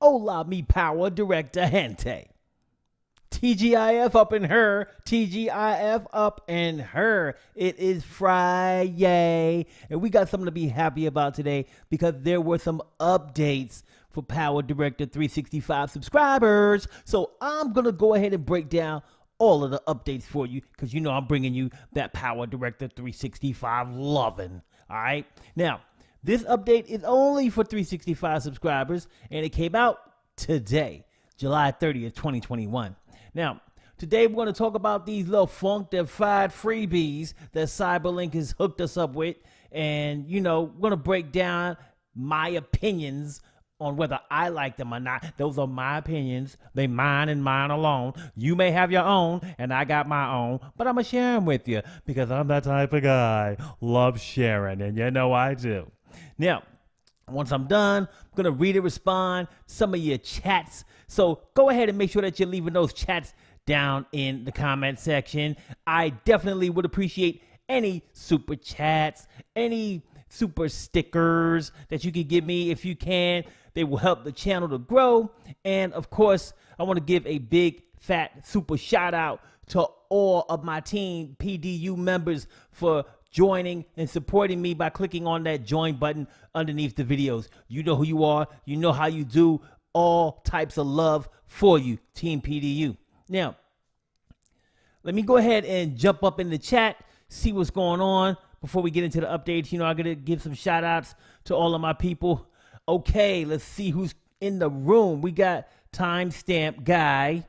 Hola, mi power director gente. TGIF up in her. TGIF up in her. It is Friday. And we got something to be happy about today because there were some updates for PowerDirector 365 subscribers. So I'm going to go ahead and break down all of the updates for you because you know I'm bringing you that PowerDirector 365 loving. All right. Now, this update is only for 365 subscribers and it came out today, July 30th, 2021. Now, today we're going to talk about these little funkified freebies that Cyberlink has hooked us up with. And, you know, we're going to break down my opinions on whether I like them or not. Those are my opinions. They mine and mine alone. You may have your own, and I got my own, but I'm going to share them with you because I'm that type of guy. Love sharing, and you know I do. Now, once I'm done, I'm going to read and respond to some of your chats. So go ahead and make sure that you're leaving those chats down in the comment section. I definitely would appreciate any super chats, any super stickers that you can give me if you can. They will help the channel to grow. And of course, I want to give a big fat super shout out to all of my team PDU members for joining and supporting me by clicking on that join button underneath the videos. You know who you are. You know how you do. All types of love for you, Team PDU. Now, let me go ahead and jump up in the chat, see what's going on before we get into the updates. You know, I'm going to give some shout outs to all of my people. Okay, let's see who's in the room. We got Timestamp Guy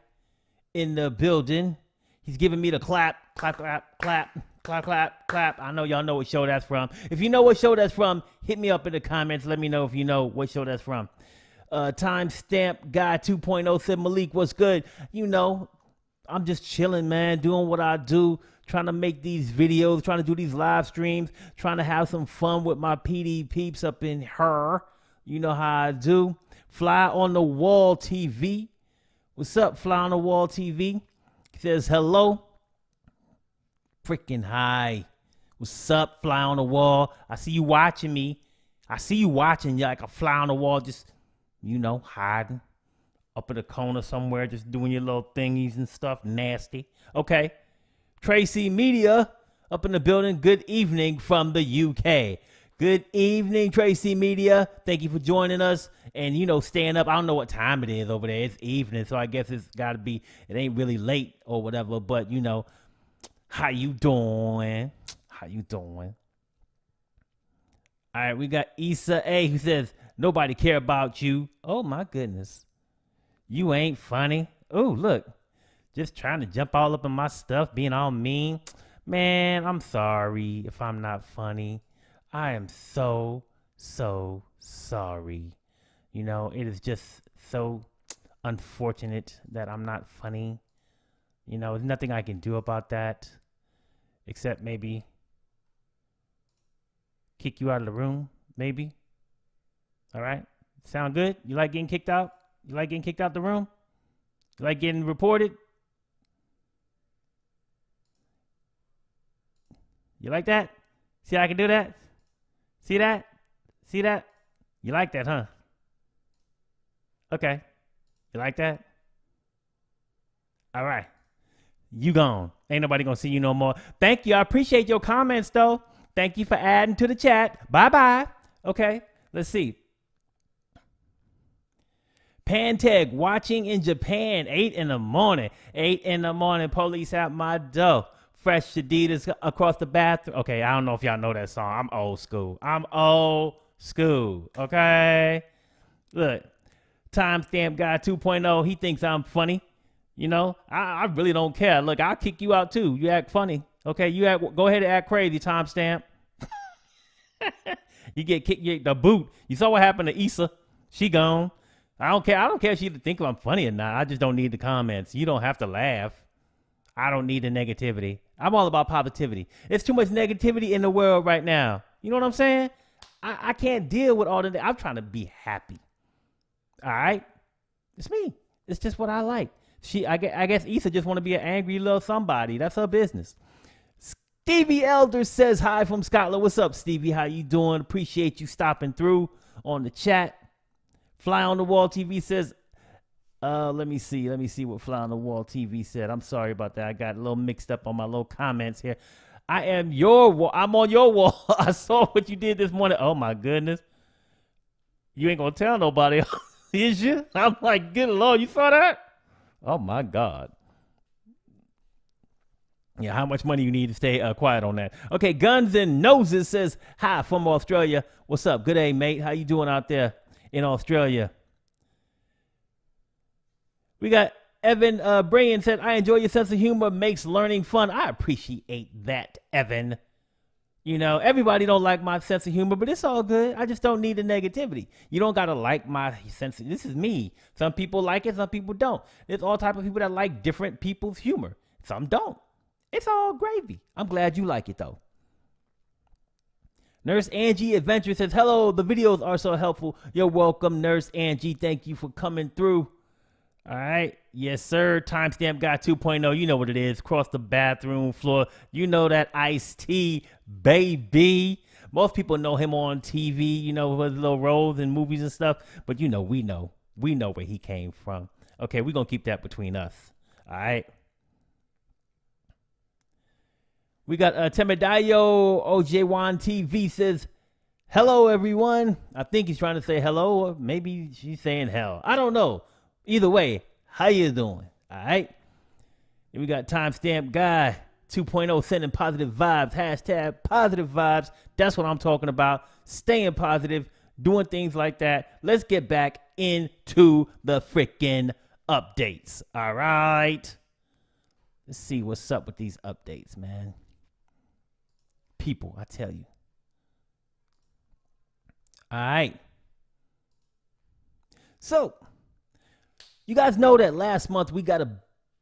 in the building. He's giving me the clap, clap, clap, clap. Clap, clap, clap. I know y'all know what show that's from. If you know what show that's from, hit me up in the comments. Let me know if you know what show that's from. Timestamp Guy 2.0 said, Malik, what's good? You know, I'm just chilling, man, doing what I do, trying to make these videos, trying to do these live streams, trying to have some fun with my PD peeps up in her. You know how I do. Fly on the Wall TV. What's up, Fly on the Wall TV? He says, hello. Freaking hi. What's up, Fly on the Wall? I see you watching me. I see you watching. You're like a fly on the wall, just, you know, hiding up in the corner somewhere, just doing your little thingies and stuff. Nasty. Okay. Tracy Media up in the building. Good evening from the UK. Good evening, Tracy Media. Thank you for joining us. And, you know, staying up. I don't know what time it is over there. It's evening, so I guess it's got to be, it ain't really late or whatever, but, you know, how you doing? How you doing? All right, we got Issa A who says, nobody care about you. Oh, my goodness. You ain't funny. Oh, look. Just trying to jump all up in my stuff, being all mean. Man, I'm sorry if I'm not funny. I am so sorry. You know, it is just so unfortunate that I'm not funny. You know, there's nothing I can do about that. Except maybe kick you out of the room, maybe. All right? Sound good? You like getting kicked out? You like getting kicked out the room? You like getting reported? You like that? See how I can do that? See that? See that? You like that, huh? Okay. You like that? All right. You gone. Ain't nobody gonna see you no more. Thank you. I appreciate your comments, though. Thank you for adding to the chat. Bye-bye. Okay, let's see. Panteg, watching in Japan, 8 in the morning. 8 in the morning, police at my door. Fresh Adidas across the bathroom. Okay, I don't know if y'all know that song. I'm old school. Okay? Look, Timestamp Guy 2.0, he thinks I'm funny. You know, I really don't care. Look, I'll kick you out too. You act funny. Okay, go ahead and act crazy, Timestamp. You get kicked, you get the boot. You saw what happened to Issa. She gone. I don't care. I don't care if you think I'm funny or not. I just don't need the comments. You don't have to laugh. I don't need the negativity. I'm all about positivity. There's too much negativity in the world right now. You know what I'm saying? I can't deal with all the. I'm trying to be happy. All right? It's me. It's just what I like. I guess Issa just want to be an angry little somebody. That's her business. Stevie Elder says hi from Scotland. What's up, Stevie? How you doing? Appreciate you stopping through on the chat. Fly on the Wall TV says, let me see what Fly on the Wall TV said. I'm sorry about that. I got a little mixed up on my little comments here. I am your wall. I'm on your wall. I saw what you did this morning. Oh my goodness. You ain't gonna tell nobody, is you? I'm like, good Lord, you saw that? Oh my God. Yeah, how much money you need to stay quiet on that? Okay, Guns and Noses says, hi from Australia. What's up? Good day, mate. How you doing out there in Australia? We got Evan Brain said, I enjoy your sense of humor, makes learning fun. I appreciate that, Evan. You know, everybody don't like my sense of humor, but it's all good. I just don't need the negativity. You don't got to like my sense of, this is me. Some people like it, some people don't. There's all type of people that like different people's humor. Some don't. It's all gravy. I'm glad you like it, though. Nurse Angie Adventure says, hello, the videos are so helpful. You're welcome, Nurse Angie. Thank you for coming through. All right. Yes, sir. Timestamp Guy 2.0. You know what it is. Cross the bathroom floor. You know that Ice-T, baby. Most people know him on TV, you know, with little roles in movies and stuff. But, you know, we know where he came from. Okay, we're going to keep that between us. All right. We got Temidayo OJ1 TV says, hello, everyone. I think he's trying to say hello, or maybe she's saying hell. I don't know. Either way, how you doing? All right. And we got Timestamp Guy 2.0 sending positive vibes. Hashtag positive vibes. That's what I'm talking about. Staying positive, doing things like that. Let's get back into the freaking updates. All right. Let's see what's up with these updates, man. People, I tell you. All right. So, you guys know that last month we got a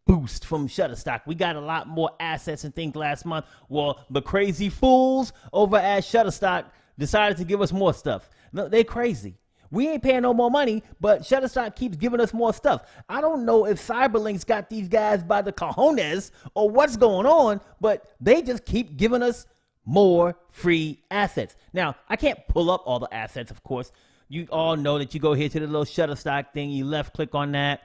boost from Shutterstock. We got a lot more assets and things last month. Well, the crazy fools over at Shutterstock decided to give us more stuff. No, they're crazy. We ain't paying no more money, but Shutterstock keeps giving us more stuff. I don't know if Cyberlink's got these guys by the cojones or what's going on, but they just keep giving us more free assets. Now, I can't pull up all the assets, of course. You all know that you go here to the little Shutterstock thing, you left click on that,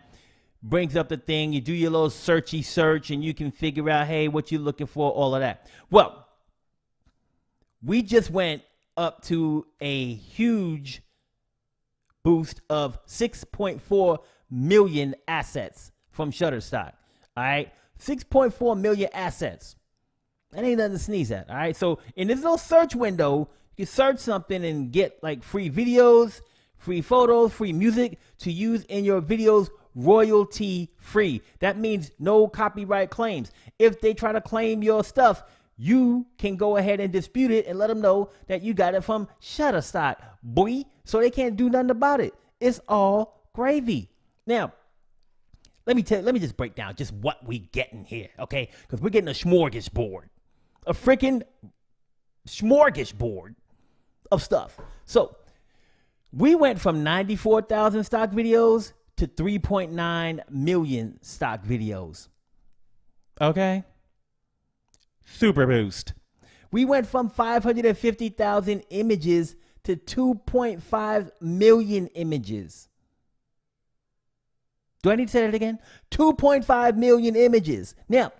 brings up the thing, you do your little searchy search, and you can figure out, hey, what you're looking for, all of that. Well, we just went up to a huge boost of 6.4 million assets from Shutterstock. All right, 6.4 million assets. That ain't nothing to sneeze at. All right, so in this little search window, you can search something and get like free videos, free photos, free music to use in your videos royalty free. That means no copyright claims. If they try to claim your stuff, you can go ahead and dispute it and let them know that you got it from Shutterstock, boy. So they can't do nothing about it. It's all gravy. Now, let me just break down just what we getting here, okay? Because we're getting a smorgasbord, a freaking smorgasbord of stuff. So we went from 94,000 stock videos to 3.9 million stock videos. Okay? Super boost. We went from 550,000 images to 2.5 million images. Do I need to say that again? 2.5 million images. Now,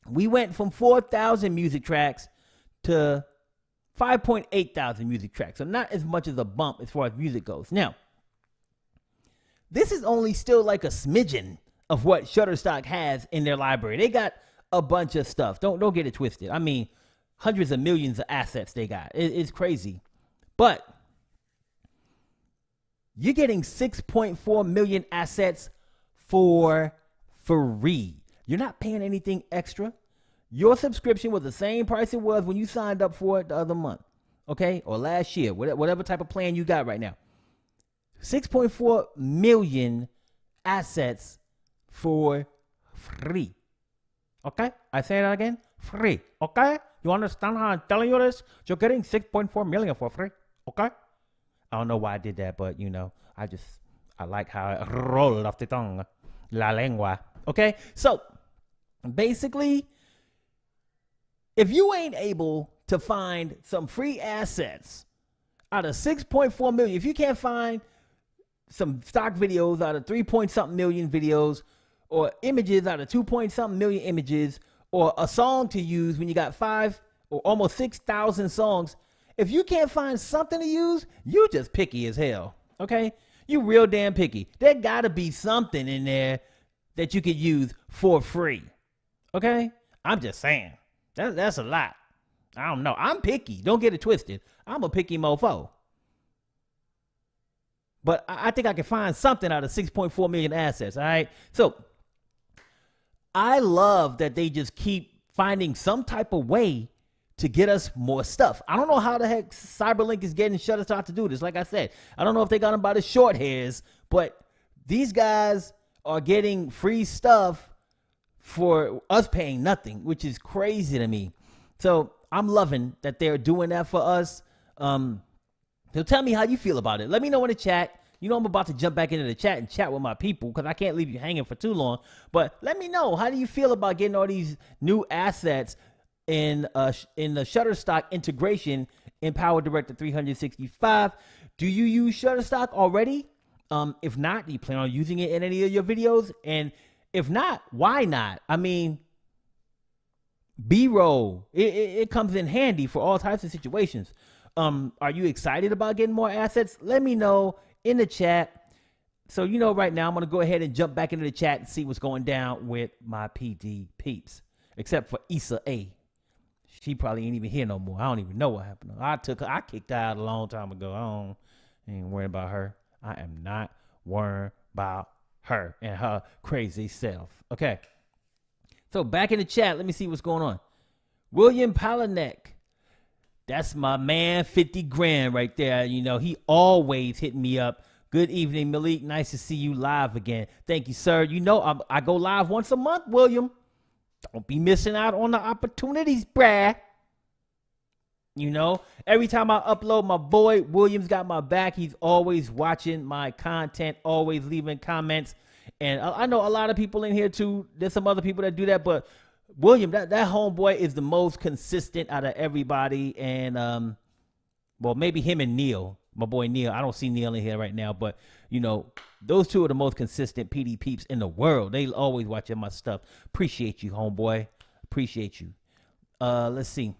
we went from 4,000 music tracks to 5.8 thousand music tracks. So not as much as a bump as far as music goes. Now, this is only still like a smidgen of what Shutterstock has in their library. They got a bunch of stuff. Don't get it twisted. I mean, hundreds of millions of assets they got. It's crazy. But you're getting 6.4 million assets for free. You're not paying anything extra. Your subscription was the same price it was when you signed up for it the other month, okay? Or last year, whatever type of plan you got right now. 6.4 million assets for free. Okay? I say that again. Free. Okay? You understand how I'm telling you this? You're getting 6.4 million for free. Okay? I don't know why I did that, but you know, I like how it rolled off the tongue. La lengua. Okay? So, basically, if you ain't able to find some free assets out of 6.4 million, if you can't find some stock videos out of 3-point-something million videos, or images out of 2-point-something million images, or a song to use when you got 5 or almost 6,000 songs. If you can't find something to use, you just picky as hell, okay? You real damn picky. There gotta be something in there that you could use for free, okay? I'm just saying. That's a lot. I don't know. I'm picky. Don't get it twisted. I'm a picky mofo. But I think I can find something out of 6.4 million assets, all right? So I love that they just keep finding some type of way to get us more stuff. I don't know how the heck Cyberlink is getting Shutterstock to do this. Like I said, I don't know if they got them by the short hairs, but these guys are getting free stuff for us paying nothing, which is crazy to me. So I'm loving that they're doing that for us. So tell me how you feel about it. Let me know in the chat. You know I'm about to jump back into the chat and chat with my people because I can't leave you hanging for too long. But let me know, how do you feel about getting all these new assets in the Shutterstock integration in PowerDirector 365? Do you use Shutterstock already? If not, do you plan on using it in any of your videos? And if not, why not? I mean, B-roll, it comes in handy for all types of situations. Are you excited about getting more assets? Let me know in the chat. So, you know, right now I'm going to go ahead and jump back into the chat and see what's going down with my PD peeps, except for Issa A. She probably ain't even here no more. I don't even know what happened. I kicked her out a long time ago. I ain't worried about her. I am not worried about her and her crazy self. Okay. So back in the chat, let me see what's going on. William Palanek. That's my man, 50 grand right there. You know, he always hitting me up. Good evening, Malik. Nice to see you live again. Thank you, sir. You know, I go live once a month, William. Don't be missing out on the opportunities, bruh. You know, every time I upload, my boy William's got my back. He's always watching my content, always leaving comments. And I know a lot of people in here too. There's some other people that do that, but William, that homeboy is the most consistent out of everybody. And well, maybe him and Neil, my boy Neil. I don't see Neil in here right now, but you know, those two are the most consistent PD peeps in the world. They always watching my stuff. Appreciate you, homeboy. Appreciate you. Let's see.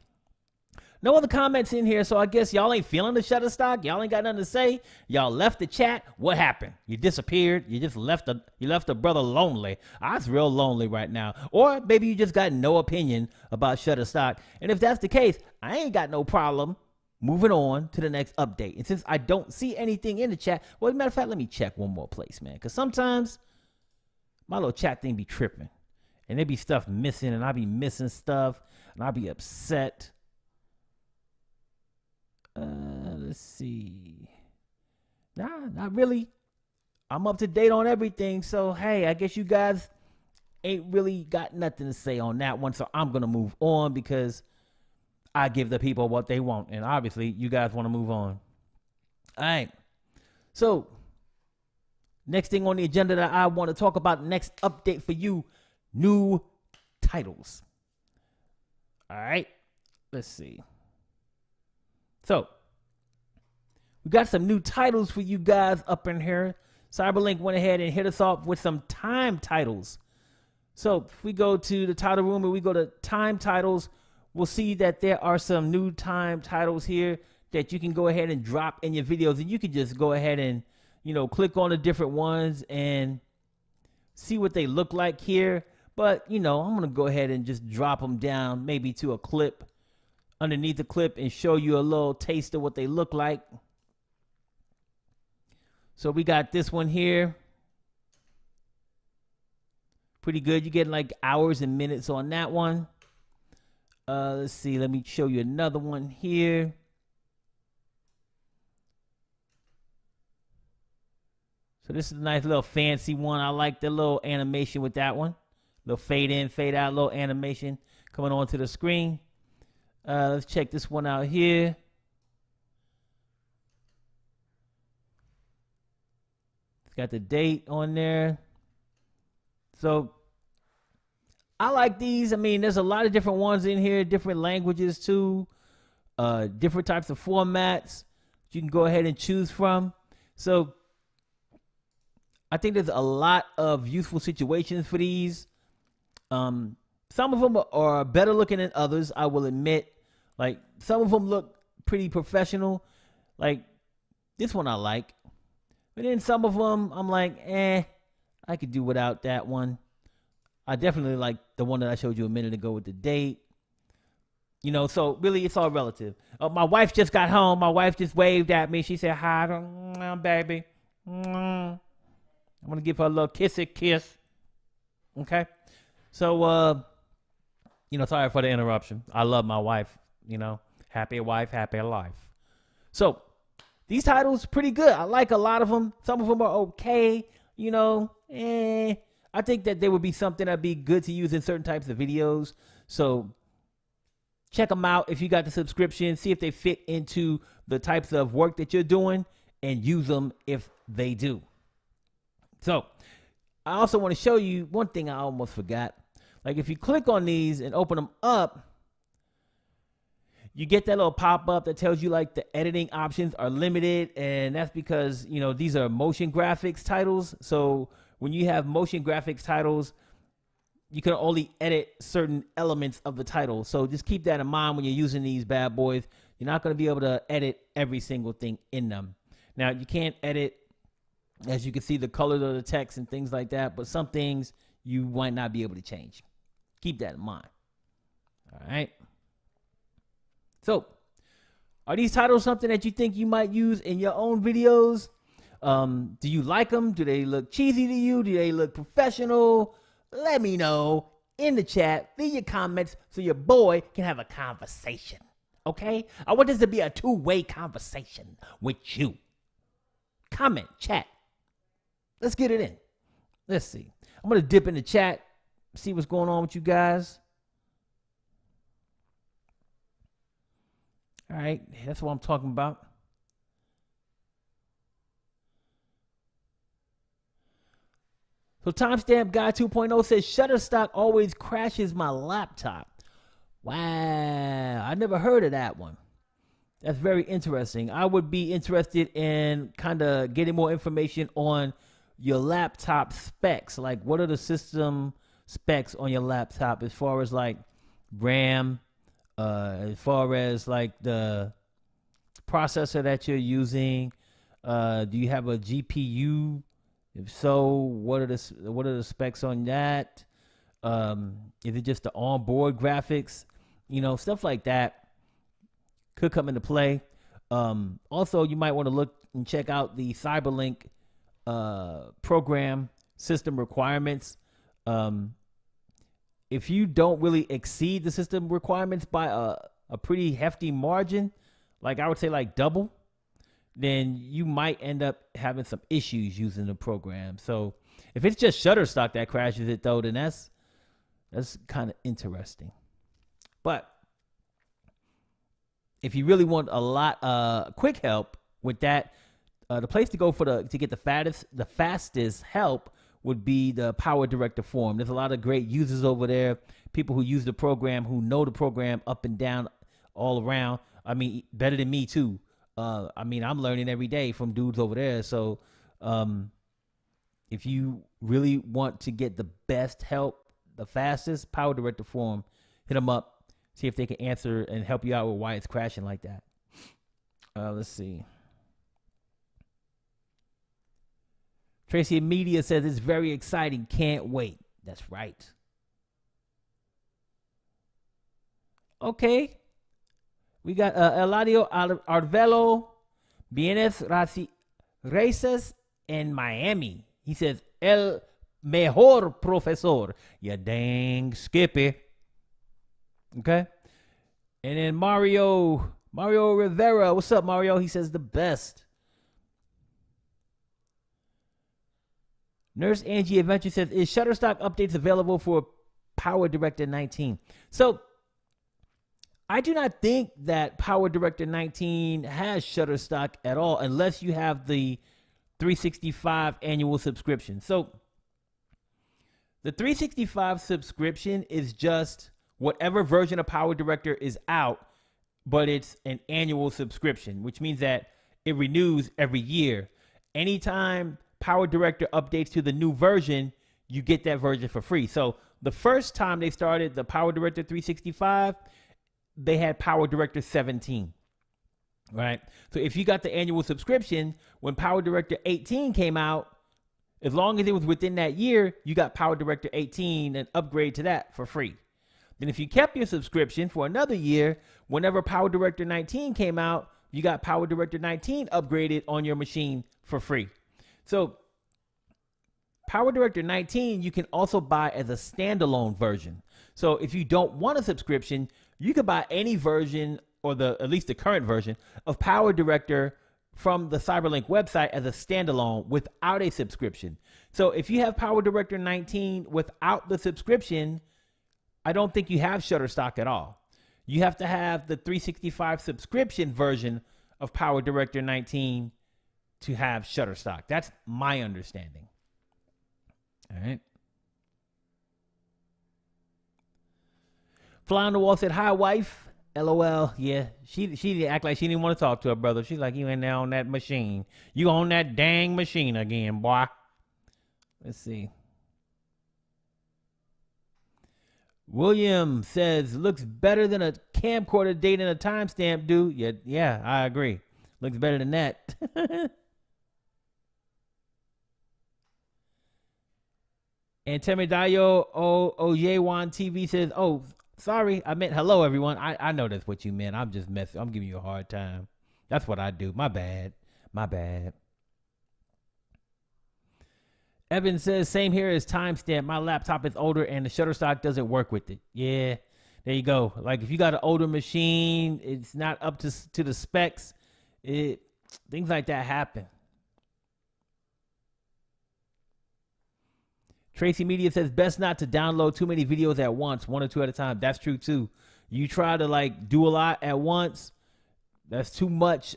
No other comments in here, so I guess y'all ain't feeling the Shutterstock. Y'all ain't got nothing to say. Y'all left the chat. What happened? You disappeared. You just left the brother lonely. I was real lonely right now. Or maybe you just got no opinion about Shutterstock. And if that's the case, I ain't got no problem moving on to the next update. And since I don't see anything in the chat, well, as a matter of fact, let me check one more place, man. Because sometimes my little chat thing be tripping. And there be stuff missing, and I be missing stuff, and I be upset. Let's see. Nah, not really. I'm up to date on everything. So, hey, I guess you guys ain't really got nothing to say on that one. So I'm going to move on because I give the people what they want. And obviously, you guys want to move on. All right. So, next thing on the agenda that I want to talk about, next update for you, new titles. All right. Let's see. So, we got some new titles for you guys up in here. Cyberlink went ahead and hit us off with some time titles. So, if we go to the title room and we go to time titles, we'll see that there are some new time titles here that you can go ahead and drop in your videos. And you can just go ahead and, you know, click on the different ones and see what they look like here. But, you know, I'm going to go ahead and just drop them down maybe to a clip underneath the clip and show you a little taste of what they look like. So we got this one here. Pretty good. You get like hours and minutes on that one. Let's see. Let me show you another one here. So this is a nice little fancy one. I like the little animation with that one. Little fade in, fade out, little animation coming onto the screen. Let's check this one out here. It's got the date on there. So I like these. I mean, there's a lot of different ones in here, different languages too, different types of formats you can go ahead and choose from. So I think there's a lot of useful situations for these. Some of them are better looking than others, I will admit. Like, some of them look pretty professional. Like, this one I like. But then some of them, I'm like, I could do without that one. I definitely like the one that I showed you a minute ago with the date. You know, so really it's all relative. My wife just got home. My wife just waved at me. She said, hi, baby. I'm going to give her a little kissy kiss. Okay? So, you know, sorry for the interruption. I love my wife, you know. Happy wife, happy life. So, these titles, pretty good. I like a lot of them. Some of them are okay. You know, I think that there would be something that'd be good to use in certain types of videos. So, check them out if you got the subscription. See if they fit into the types of work that you're doing and use them if they do. So, I also want to show you one thing I almost forgot. Like, if you click on these and open them up, you get that little pop-up that tells you like the editing options are limited, and that's because, you know, these are motion graphics titles. So when you have motion graphics titles, you can only edit certain elements of the title. So just keep that in mind when you're using these bad boys. You're not going to be able to edit every single thing in them. Now, you can't edit, as you can see, the color of the text and things like that, but some things you might not be able to change. Keep that in mind. All right. So, are these titles something that you think you might use in your own videos? Do you like them? Do they look cheesy to you? Do they look professional? Let me know in the chat. Leave your comments so your boy can have a conversation. Okay? I want this to be a two-way conversation with you. Comment, chat. Let's get it in. Let's see. I'm going to dip in the chat, see what's going on with you guys. All right, that's what I'm talking about. So Timestamp Guy 2.0 says Shutterstock always crashes my laptop. Wow, I never heard of that one. That's very interesting. I would be interested in kind of getting more information on your laptop specs. Like, what are the system specs on your laptop as far as like RAM, as far as like the processor that you're using? Do you have a GPU? If so, what are the specs on that? Is it just the onboard graphics? You know, stuff like that could come into play. Also, you might want to look and check out the Cyberlink program system requirements. If you don't really exceed the system requirements by a pretty hefty margin, like I would say like double, then you might end up having some issues using the program. So if it's just Shutterstock that crashes it though, then that's kind of interesting. But if you really want a lot quick help with that, the place to go to get the fastest help would be the PowerDirector forum. There's a lot of great users over there, people who use the program, who know the program up and down, all around. I mean, better than me too. I mean, I'm learning every day from dudes over there. So if you really want to get the best help, the fastest, PowerDirector forum, hit them up, see if they can answer and help you out with why it's crashing like that. Let's see. Tracy Media says it's very exciting. Can't wait. That's right. Okay. We got Eladio Arvelo, Bienes Races in Miami. He says, El mejor profesor. Ya dang Skippy. Okay. And then Mario Rivera. What's up, Mario? He says the best. Nurse Angie Adventure says, is Shutterstock updates available for PowerDirector 19? So, I do not think that PowerDirector 19 has Shutterstock at all unless you have the 365 annual subscription. So, the 365 subscription is just whatever version of PowerDirector is out, but it's an annual subscription, which means that it renews every year. Anytime PowerDirector updates to the new version, you get that version for free. So the first time they started the PowerDirector 365, they had PowerDirector 17, right? So if you got the annual subscription, when PowerDirector 18 came out, as long as it was within that year, you got PowerDirector 18 and upgrade to that for free. Then if you kept your subscription for another year, whenever PowerDirector 19 came out, you got PowerDirector 19 upgraded on your machine for free. So PowerDirector 19, you can also buy as a standalone version. So if you don't want a subscription, you could buy any version, or at least the current version of PowerDirector from the Cyberlink website as a standalone without a subscription. So if you have PowerDirector 19 without the subscription, I don't think you have Shutterstock at all. You have to have the 365 subscription version of PowerDirector 19 to have Shutterstock. That's my understanding. All right. Fly on the Wall said, "Hi, wife." LOL. Yeah, she didn't act like she didn't want to talk to her brother. She's like, "You in there on that machine. You on that dang machine again, boy." Let's see. William says, "Looks better than a camcorder date and a timestamp, dude." Yeah, I agree. Looks better than that. And Temidayo Oyewan TV says, "Oh, sorry, I meant hello, everyone." I know that's what you meant. I'm just messing. I'm giving you a hard time. That's what I do. My bad. Evan says, "Same here as timestamp. My laptop is older and the Shutterstock doesn't work with it." Yeah, there you go. Like if you got an older machine, it's not up to the specs. Things like that happen. Tracy Media says, "Best not to download too many videos at once, 1 or 2 at a time." That's true too. You try to like do a lot at once, that's too much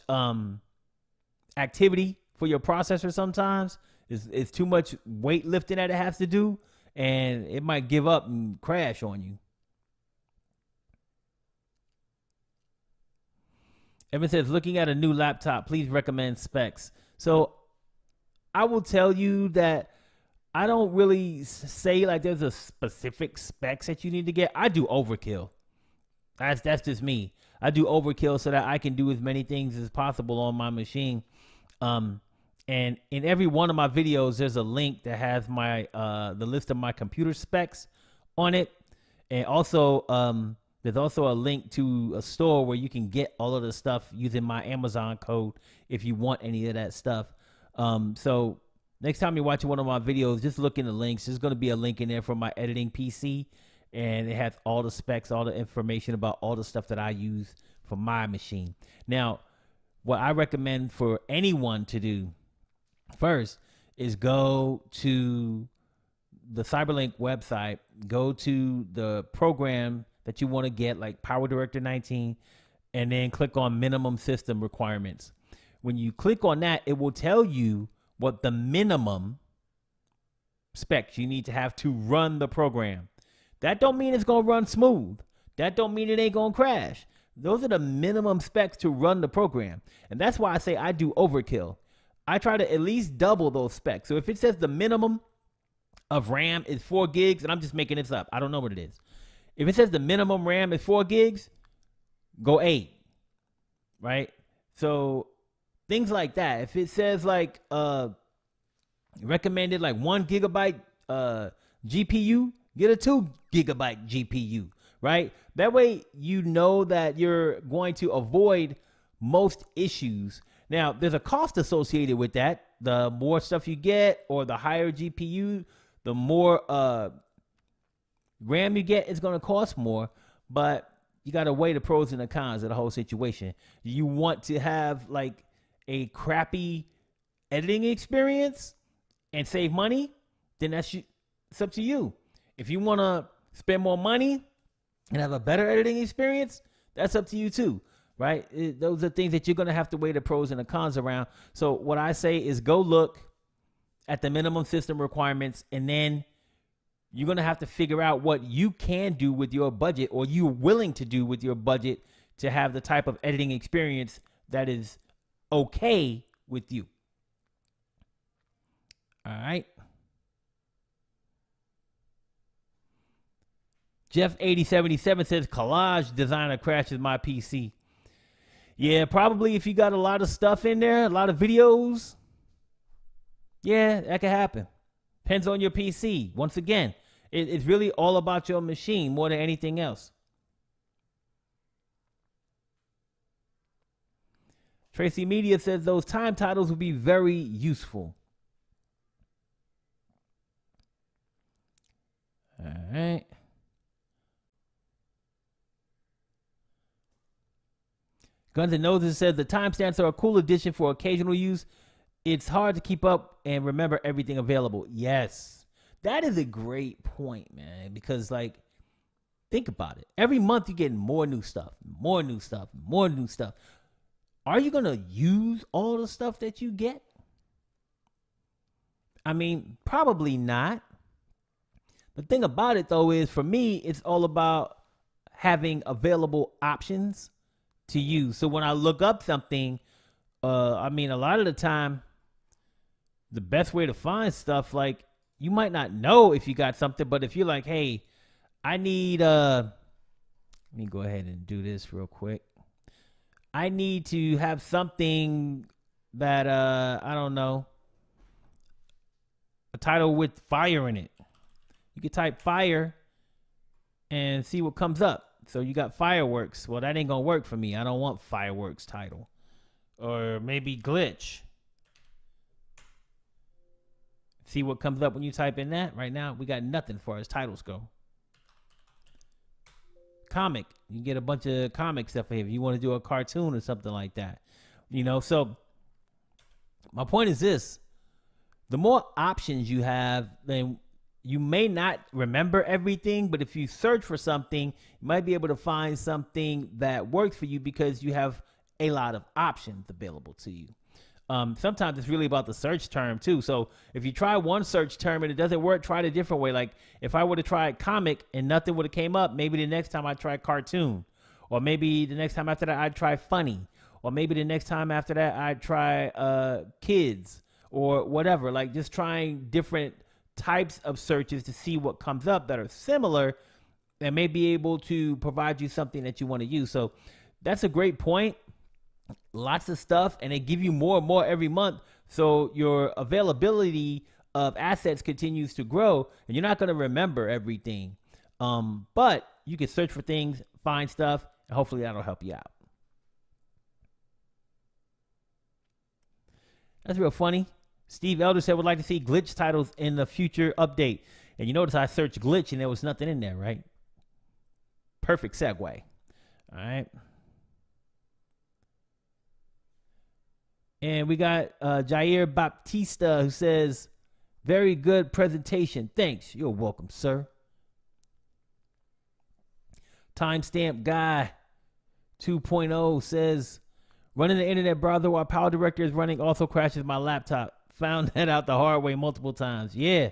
activity for your processor sometimes. It's too much weightlifting that it has to do, and it might give up and crash on you. Evan says, "Looking at a new laptop, please recommend specs." So I will tell you that I don't really say like there's a specific specs that you need to get. I do overkill. That's just me. I do overkill so that I can do as many things as possible on my machine. And in every one of my videos, there's a link that has my the list of my computer specs on it. And also, there's also a link to a store where you can get all of the stuff using my Amazon code if you want any of that stuff. So next time you're watching one of my videos, just look in the links. There's going to be a link in there for my editing PC, and it has all the specs, all the information about all the stuff that I use for my machine. Now, what I recommend for anyone to do first is go to the Cyberlink website, go to the program that you want to get, like PowerDirector 19, and then click on minimum system requirements. When you click on that, it will tell you what the minimum specs you need to have to run the program. That don't mean it's going to run smooth. That don't mean it ain't going to crash. Those are the minimum specs to run the program. And that's why I say I do overkill. I try to at least double those specs. So if it says the minimum of RAM is 4 gigs, and I'm just making this up, I don't know what it is. If it says the minimum RAM is 4 gigs, go 8, right? So things like that. If it says like recommended like 1 gigabyte GPU, get a 2 gigabyte GPU, right? That way you know that you're going to avoid most issues. Now, there's a cost associated with that. The more stuff you get or the higher GPU, the more RAM you get, it's going to cost more. But you got to weigh the pros and the cons of the whole situation. You want to have like a crappy editing experience and save money, then it's up to you. If you want to spend more money and have a better editing experience, that's up to you too, right? Those are things that you're going to have to weigh the pros and the cons around. So what I say is go look at the minimum system requirements, and then you're going to have to figure out what you can do with your budget, or you're willing to do with your budget, to have the type of editing experience that is okay with you. All right. Jeff8077 says Collage designer crashes my PC. Yeah, probably if you got a lot of stuff in there, a lot of videos. Yeah, that could happen. Depends on your PC. Once again, it's really all about your machine more than anything else. Tracy Media says those time titles would be very useful. All right. Guns N' Noses says the timestamps are a cool addition for occasional use. It's hard to keep up and remember everything available. Yes, that is a great point, man, because like, think about it. Every month you're getting more new stuff, more new stuff, more new stuff. Are you going to use all the stuff that you get? I mean, probably not. The thing about it, though, is for me, it's all about having available options to use. So when I look up something, I mean, a lot of the time, the best way to find stuff, like, you might not know if you got something, but if you're like, hey, I need, let me go ahead and do this real quick. I need to have something that, I don't know, a title with fire in it. You can type fire and see what comes up. So you got fireworks. Well, that ain't going to work for me. I don't want fireworks title. Or maybe glitch. See what comes up when you type in that. Right now, we got nothing as far as titles go. Comic. You get a bunch of comic stuff here if you want to do a cartoon or something like that. You know, so my point is this. The more options you have, then you may not remember everything, but if you search for something, you might be able to find something that works for you because you have a lot of options available to you. Sometimes it's really about the search term too. So if you try one search term and it doesn't work, try it a different way. Like if I would have tried comic and nothing would have came up, maybe the next time I try cartoon, or maybe the next time after that I'd try funny, or maybe the next time after that I'd try kids or whatever. Like just trying different types of searches to see what comes up that are similar and may be able to provide you something that you want to use. So that's a great point. Lots of stuff, and they give you more and more every month. So your availability of assets continues to grow, and you're not going to remember everything. But you can search for things, find stuff, and hopefully that'll help you out. That's real funny. Steve Elder said would like to see glitch titles in the future update. And you notice I searched glitch and there was nothing in there, right? Perfect segue. All right. And we got Jair Baptista who says, very good presentation. Thanks. You're welcome, sir. Timestamp Guy 2.0 says, running the internet browser while PowerDirector is running also crashes my laptop. Found that out the hard way multiple times. Yeah,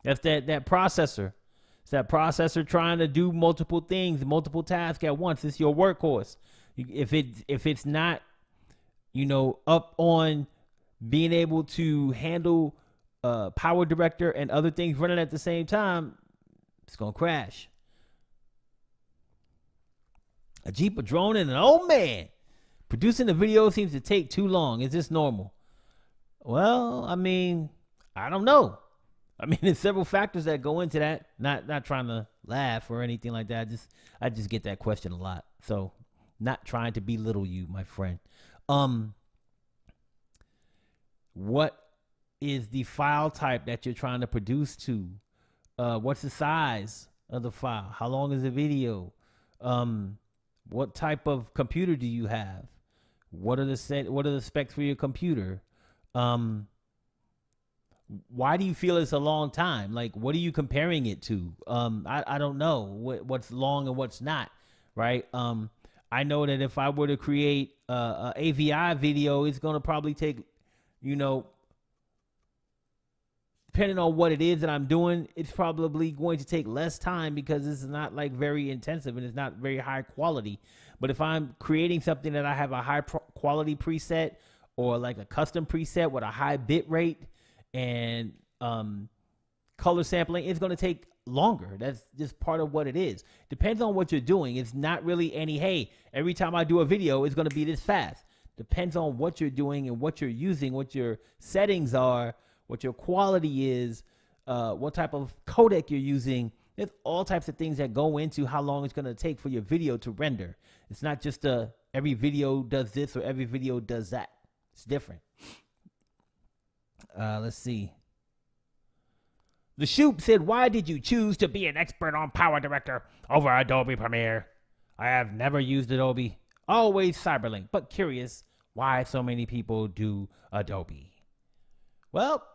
that's that processor. It's that processor trying to do multiple things, multiple tasks at once. It's your workhorse. If it's not, you know, up on being able to handle PowerDirector and other things running at the same time, it's gonna crash. A Jeep, a drone, and an old man. Producing a video seems to take too long. Is this normal? Well, I mean, I don't know. I mean, there's several factors that go into that. Not trying to laugh or anything like that. I just get that question a lot. So, not trying to belittle you, my friend. What is the file type that you're trying to produce to? What's the size of the file? How long is the video? What type of computer do you have? What are the specs for your computer? Why do you feel it's a long time? Like, what are you comparing it to? I don't know what's long and what's not, right? I know that if I were to create a AVI video, it's going to probably take, you know, depending on what it is that I'm doing, it's probably going to take less time because it's not like very intensive and it's not very high quality. But if I'm creating something that I have a high quality preset or like a custom preset with a high bit rate and color sampling, it's going to take longer. That's just part of what it is. Depends on what you're doing. It's not really any, hey, every time I do a video, it's going to be this fast. Depends on what you're doing and what you're using, what your settings are, what your quality is, what type of codec you're using. There's all types of things that go into how long it's going to take for your video to render. It's not just every video does this or every video does that. It's different. Let's see. The Shoop said, why did you choose to be an expert on PowerDirector over Adobe Premiere? I have never used Adobe, always Cyberlink, but curious why so many people do Adobe. Well,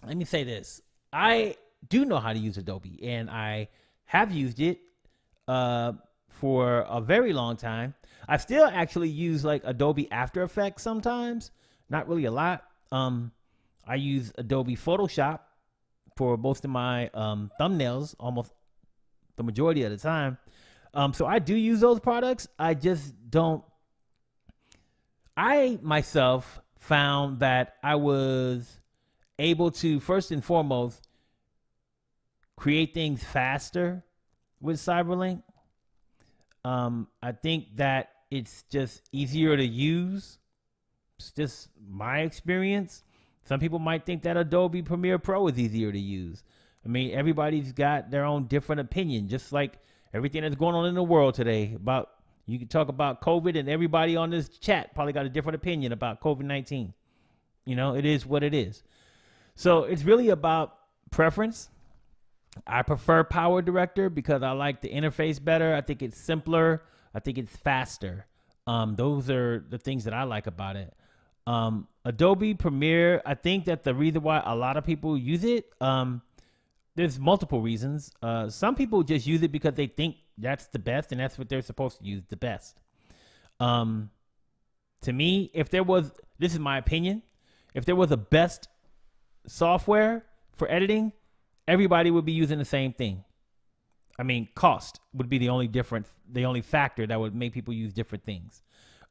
let me say this. I do know how to use Adobe, and I have used it for a very long time. I still actually use like Adobe After Effects sometimes, not really a lot. I use Adobe Photoshop for most of my thumbnails, almost the majority of the time. So I do use those products. I just don't. I myself found that I was able to, first and foremost, create things faster with Cyberlink. I think that it's just easier to use. It's just my experience. Some people might think that Adobe Premiere Pro is easier to use. I mean, everybody's got their own different opinion, just like everything that's going on in the world today. You can talk about COVID, and everybody on this chat probably got a different opinion about COVID-19. You know, it is what it is. So it's really about preference. I prefer PowerDirector because I like the interface better. I think it's simpler. I think it's faster. Those are the things that I like about it. Adobe Premiere, I think that the reason why a lot of people use it, there's multiple reasons. Some people just use it because they think that's the best and that's what they're supposed to use, the best. To me, this is my opinion, if there was a best software for editing, everybody would be using the same thing. I mean, cost would be the only factor that would make people use different things.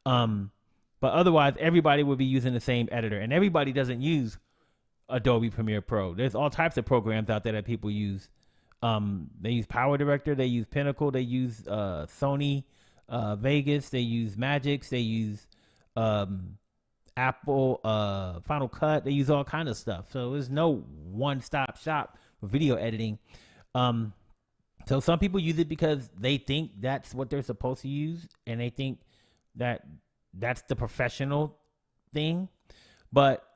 But otherwise, everybody would be using the same editor, and everybody doesn't use Adobe Premiere Pro. There's all types of programs out there that people use. They use PowerDirector, they use Pinnacle, they use Sony Vegas, they use Magix, they use Apple Final Cut. They use all kind of stuff. So there's no one-stop shop for video editing. So some people use it because they think that's what they're supposed to use, and they think that that's the professional thing. But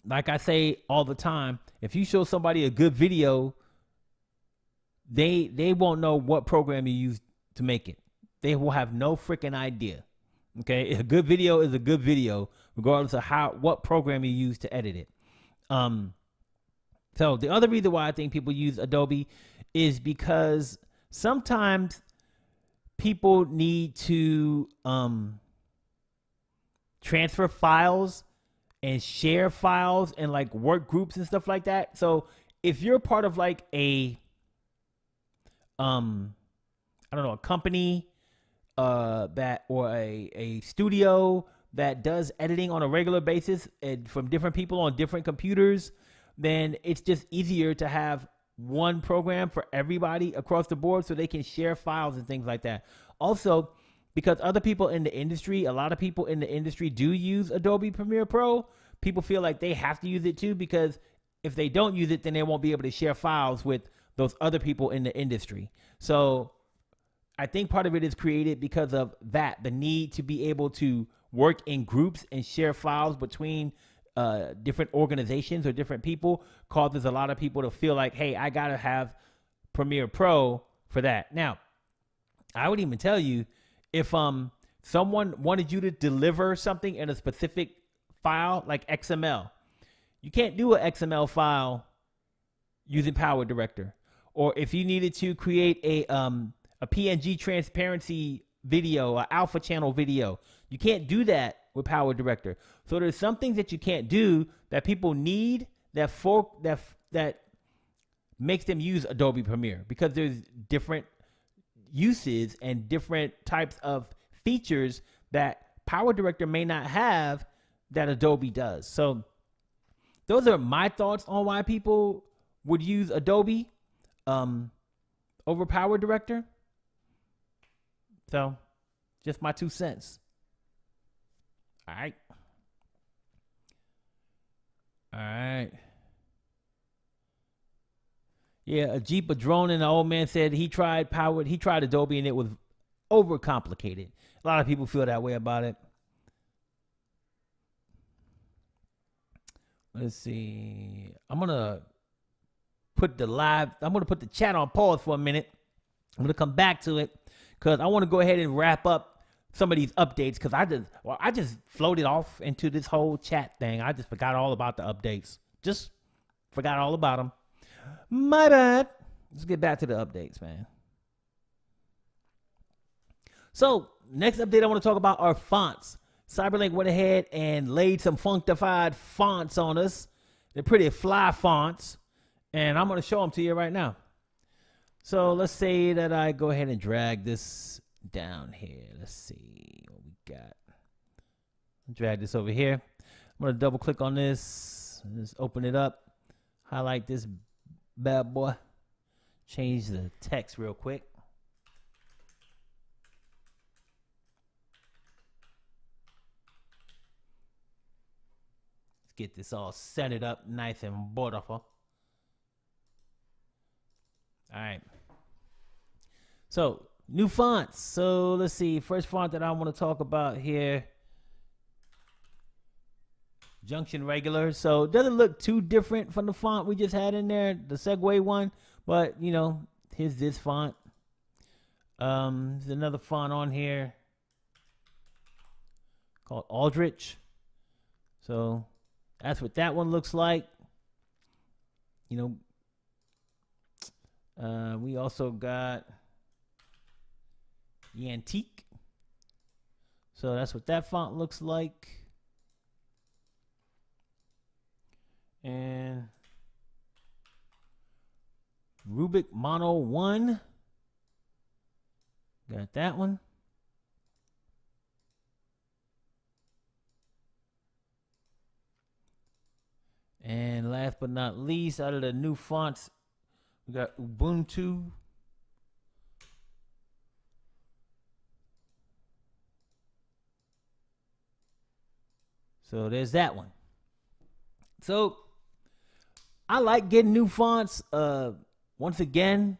like I say all the time, if you show somebody a good video, they won't know what program you use to make it. They will have no freaking idea. Okay, a good video is a good video, regardless of what program you use to edit it. So the other reason why I think people use Adobe is because sometimes people need to transfer files and share files and like work groups and stuff like that. So if you're part of like a a company that or a studio that does editing on a regular basis and from different people on different computers, then it's just easier to have one program for everybody across the board so they can share files and things like that. Also, because other people in the industry, a lot of people in the industry do use Adobe Premiere Pro, people feel like they have to use it too, because if they don't use it, then they won't be able to share files with those other people in the industry. So I think part of it is created because of that, the need to be able to work in groups and share files between different organizations or different people causes a lot of people to feel like, hey, I got to have Premiere Pro for that. Now, I would even tell you, if someone wanted you to deliver something in a specific file, like XML, you can't do an XML file using PowerDirector. Or if you needed to create a PNG transparency video, an alpha channel video, you can't do that with PowerDirector. So there's some things that you can't do that people need that makes them use Adobe Premiere, because there's different uses and different types of features that PowerDirector may not have that Adobe does. So those are my thoughts on why people would use Adobe over PowerDirector. So, just my 2 cents. All right. All right. Yeah, a Jeep, a drone, and an old man said he tried Adobe and it was overcomplicated. A lot of people feel that way about it. Let's see. I'm gonna put the chat on pause for a minute. I'm gonna come back to it because I want to go ahead and wrap up some of these updates because I just floated off into this whole chat thing. I just forgot all about the updates. Just forgot all about them. My bad. Let's get back to the updates, man. So, next update I want to talk about are fonts. Cyberlink went ahead and laid some functified fonts on us. They're pretty fly fonts, and I'm going to show them to you right now. So, let's say that I go ahead and drag this down here. Let's see what we got. Drag this over here. I'm going to double click on this. Just open it up. Highlight this bad boy. Change the text real quick. Let's get this all set it up nice and beautiful. All right. So, new fonts. So, let's see. First font that I want to talk about here. Junction Regular. So it doesn't look too different from the font we just had in there, the Segway one. But, you know, here's this font. There's another font on here called Aldrich. So that's what that one looks like. You know, we also got the Antique. So that's what that font looks like. And Rubik Mono 1. Got that one. And last but not least, out of the new fonts, we got Ubuntu. So there's that one. So I like getting new fonts. Once again,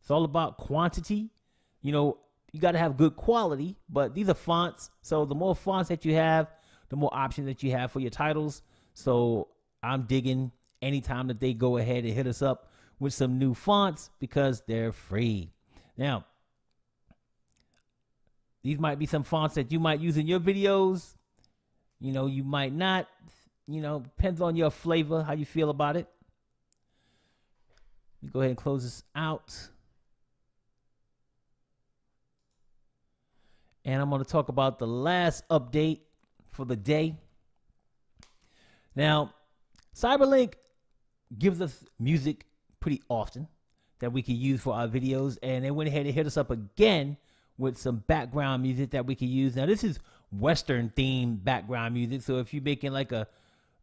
it's all about quantity. You know, you got to have good quality, but these are fonts. So the more fonts that you have, the more options that you have for your titles. So I'm digging anytime that they go ahead and hit us up with some new fonts because they're free. Now, these might be some fonts that you might use in your videos. You know, you might not. You know, depends on your flavor, how you feel about it. Let me go ahead and close this out. And I'm going to talk about the last update for the day. Now, Cyberlink gives us music pretty often that we can use for our videos. And they went ahead and hit us up again with some background music that we can use. Now, this is Western themed background music. So if you're making like a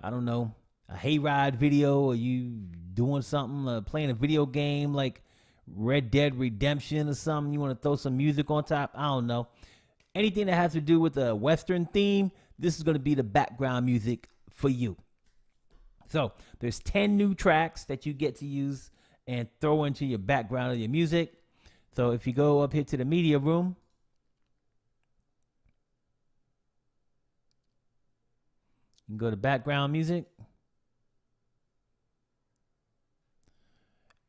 hayride video, or you doing something, playing a video game like Red Dead Redemption or something, you want to throw some music on top, I don't know. Anything that has to do with a Western theme, this is going to be the background music for you. So there's 10 new tracks that you get to use and throw into your background of your music. So if you go up here to the media room, you can go to background music.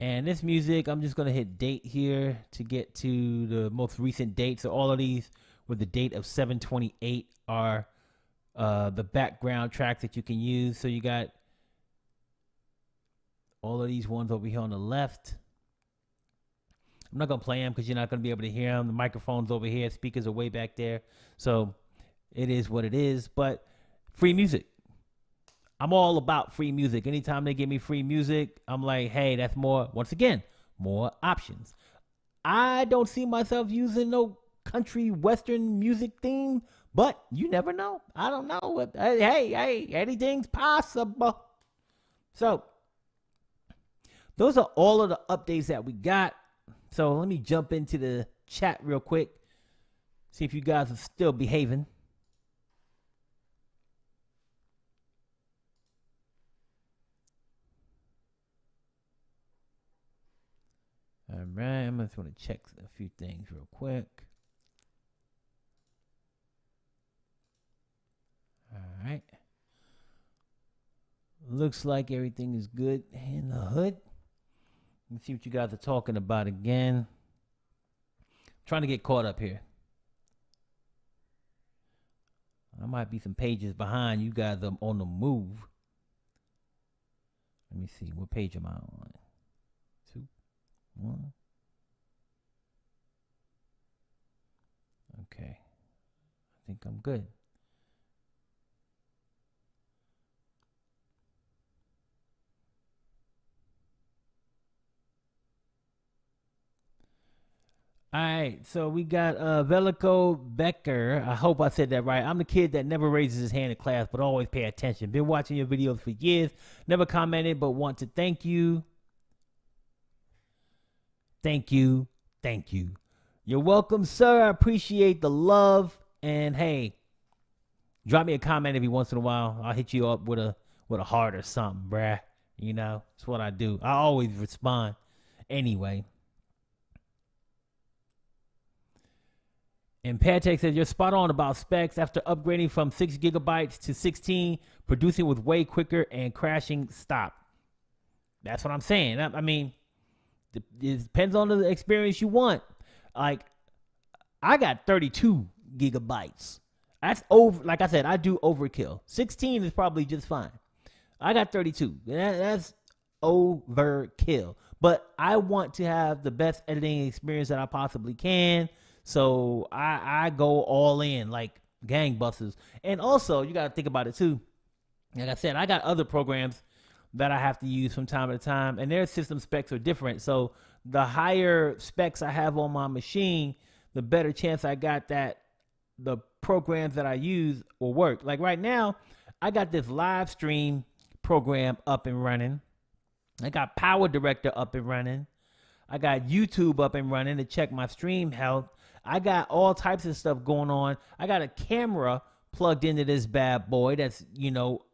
And this music, I'm just going to hit date here to get to the most recent date. So all of these with the date of 7/28 are the background tracks that you can use. So you got all of these ones over here on the left. I'm not going to play them because you're not going to be able to hear them. The microphone's over here. Speakers are way back there. So it is what it is. But free music. I'm all about free music. Anytime they give me free music, I'm like, hey, that's more, once again, more options. I don't see myself using no country Western music theme, But you never know. I don't know. Hey, anything's possible. So those are all of the updates that we got. So let me jump into the chat real quick. See if you guys are still behaving. All right, I'm just going to check a few things real quick. All right. Looks like everything is good in the hood. Let's see what you guys are talking about again. Trying to get caught up here. I might be some pages behind. You guys are on the move. Let me see. What page am I on? 2, 1. Okay. I think I'm good. All right, so we got Velico Becker. I hope I said that right. I'm the kid that never raises his hand in class, but always pay attention. Been watching your videos for years. Never commented, but want to thank you. Thank you. Thank you. You're welcome, sir. I appreciate the love. And hey, drop me a comment every once in a while. I'll hit you up with a heart or something, bruh. You know, it's what I do. I always respond anyway. And Patek says, you're spot on about specs. After upgrading from 6 gigabytes to 16, producing was way quicker and crashing stopped. That's what I'm saying. I mean, it depends on the experience you want. Like, I got 32 gigabytes. That's over. Like I said, I do overkill. 16 is probably just fine. I got 32. That's overkill. But I want to have the best editing experience that I possibly can. So I go all in like gangbusters. And also, you got to think about it too. Like I said, I got other programs that I have to use from time to time, and their system specs are different. So the higher specs I have on my machine, the better chance I got that the programs that I use will work. Like right now, I got this live stream program up and running. I got PowerDirector up and running. I got YouTube up and running to check my stream health. I got all types of stuff going on. I got a camera plugged into this bad boy that's, you know,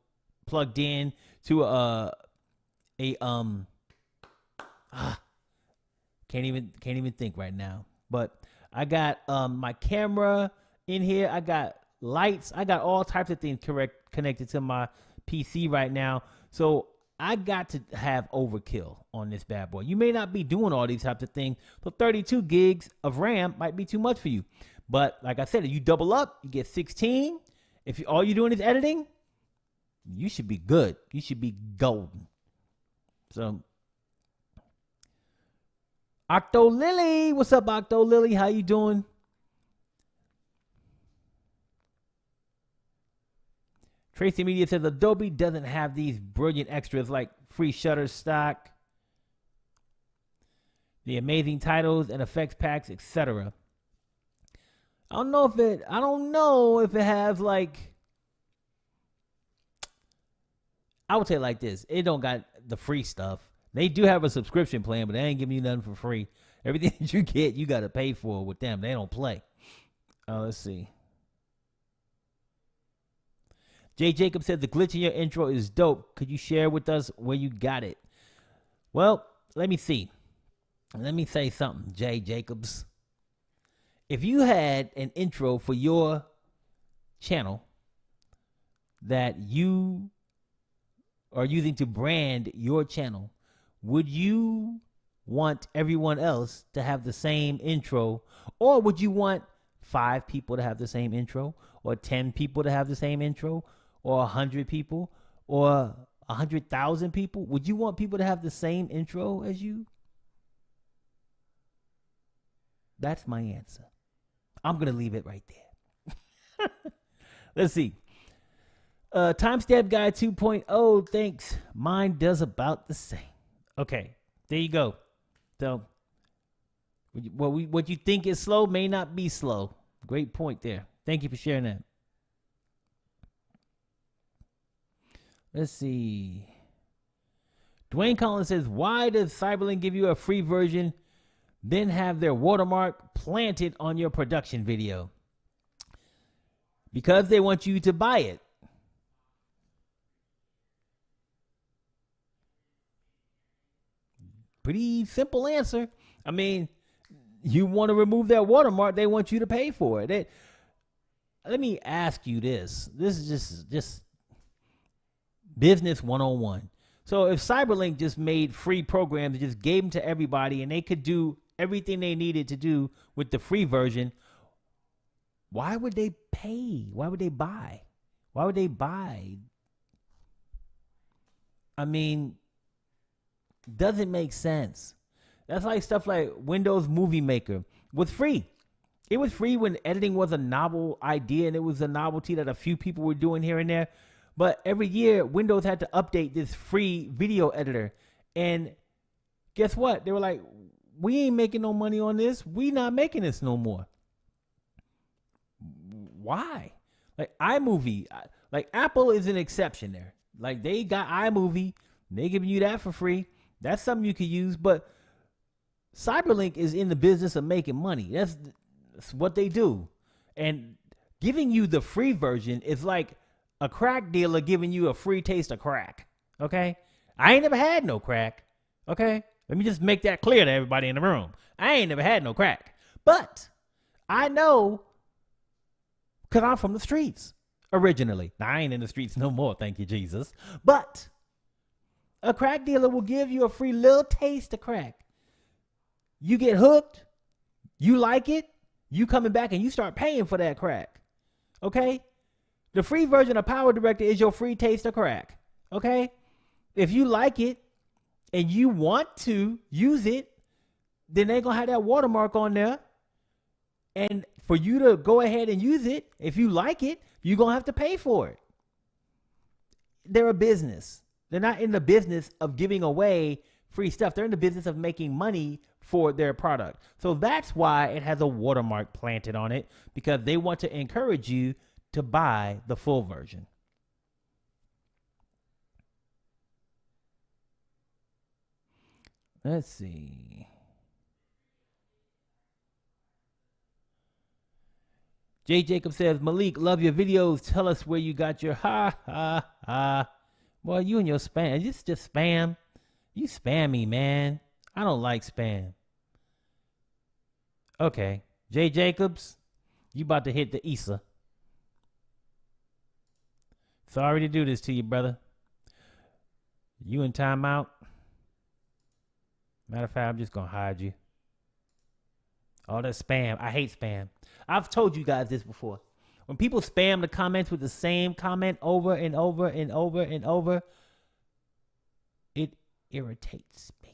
plugged in to can't even think right now. But I got my camera in here. I got lights. I got all types of things connected to my PC right now. So I got to have overkill on this bad boy. You may not be doing all these types of things, but 32 gigs of RAM might be too much for you. But like I said, if you double up, you get 16. If all you're doing is editing, you should be good. You should be golden. So, Octo Lily, what's up, Octo Lily? How you doing? Tracy Media says Adobe doesn't have these brilliant extras like free Shutterstock, the amazing titles and effects packs, etc. I don't know if it has like, I would say it like this. It don't got the free stuff. They do have a subscription plan, but they ain't giving you nothing for free. Everything that you get, you got to pay for with them. They don't play. Let's see. Jay Jacob said the glitch in your intro is dope. Could you share with us where you got it? Well, let me see. Let me say something, Jay Jacobs. If you had an intro for your channel that you are using to brand your channel, would you want everyone else to have the same intro? Or would you want 5 people to have the same intro? Or 10 people to have the same intro? Or 100 people? Or 100,000 people? Would you want people to have the same intro as you? That's my answer. I'm going to leave it right there. Let's see. Timestamp Guy 2.0, thanks. Mine does about the same. Okay, there you go. So, what you think is slow may not be slow. Great point there. Thank you for sharing that. Let's see. Dwayne Collins says, why does Cyberlink give you a free version, then have their watermark planted on your production video? Because they want you to buy it. Pretty simple answer. I mean, you want to remove their watermark, they want you to pay for it. Let me ask you this. This is just business 101. So if Cyberlink just made free programs and just gave them to everybody and they could do everything they needed to do with the free version, why would they pay? Why would they buy? Why would they buy? I mean, doesn't make sense. That's like stuff like Windows Movie Maker was free. It was free when editing was a novel idea and it was a novelty that a few people were doing here and there. But every year, Windows had to update this free video editor. And guess what? They were like, we ain't making no money on this. We not making this no more. Why? Like iMovie, like Apple is an exception there. Like they got iMovie, they giving you that for free. That's something you could use, but Cyberlink is in the business of making money. That's what they do. And giving you the free version is like a crack dealer giving you a free taste of crack. Okay? I ain't never had no crack. Okay? Let me just make that clear to everybody in the room. I ain't never had no crack. But I know because I'm from the streets originally. Now, I ain't in the streets no more, thank you, Jesus. But a crack dealer will give you a free little taste of crack. You get hooked, you like it, you coming back and you start paying for that crack. Okay? The free version of PowerDirector is your free taste of crack. Okay? If you like it and you want to use it, then they're going to have that watermark on there. And for you to go ahead and use it, if you like it, you're going to have to pay for it. They're a business. They're not in the business of giving away free stuff. They're in the business of making money for their product. So that's why it has a watermark planted on it, because they want to encourage you to buy the full version. Let's see. Jay Jacob says, Malik, love your videos. Tell us where you got your ha ha ha. Boy, you and your spam. It's just spam. You spam me, man. I don't like spam. Okay. Jay Jacobs, you about to hit the Issa. Sorry to do this to you, brother. You in timeout. Matter of fact, I'm just going to hide you. All that spam. I hate spam. I've told you guys this before. When people spam the comments with the same comment over and over and over and over, it irritates me.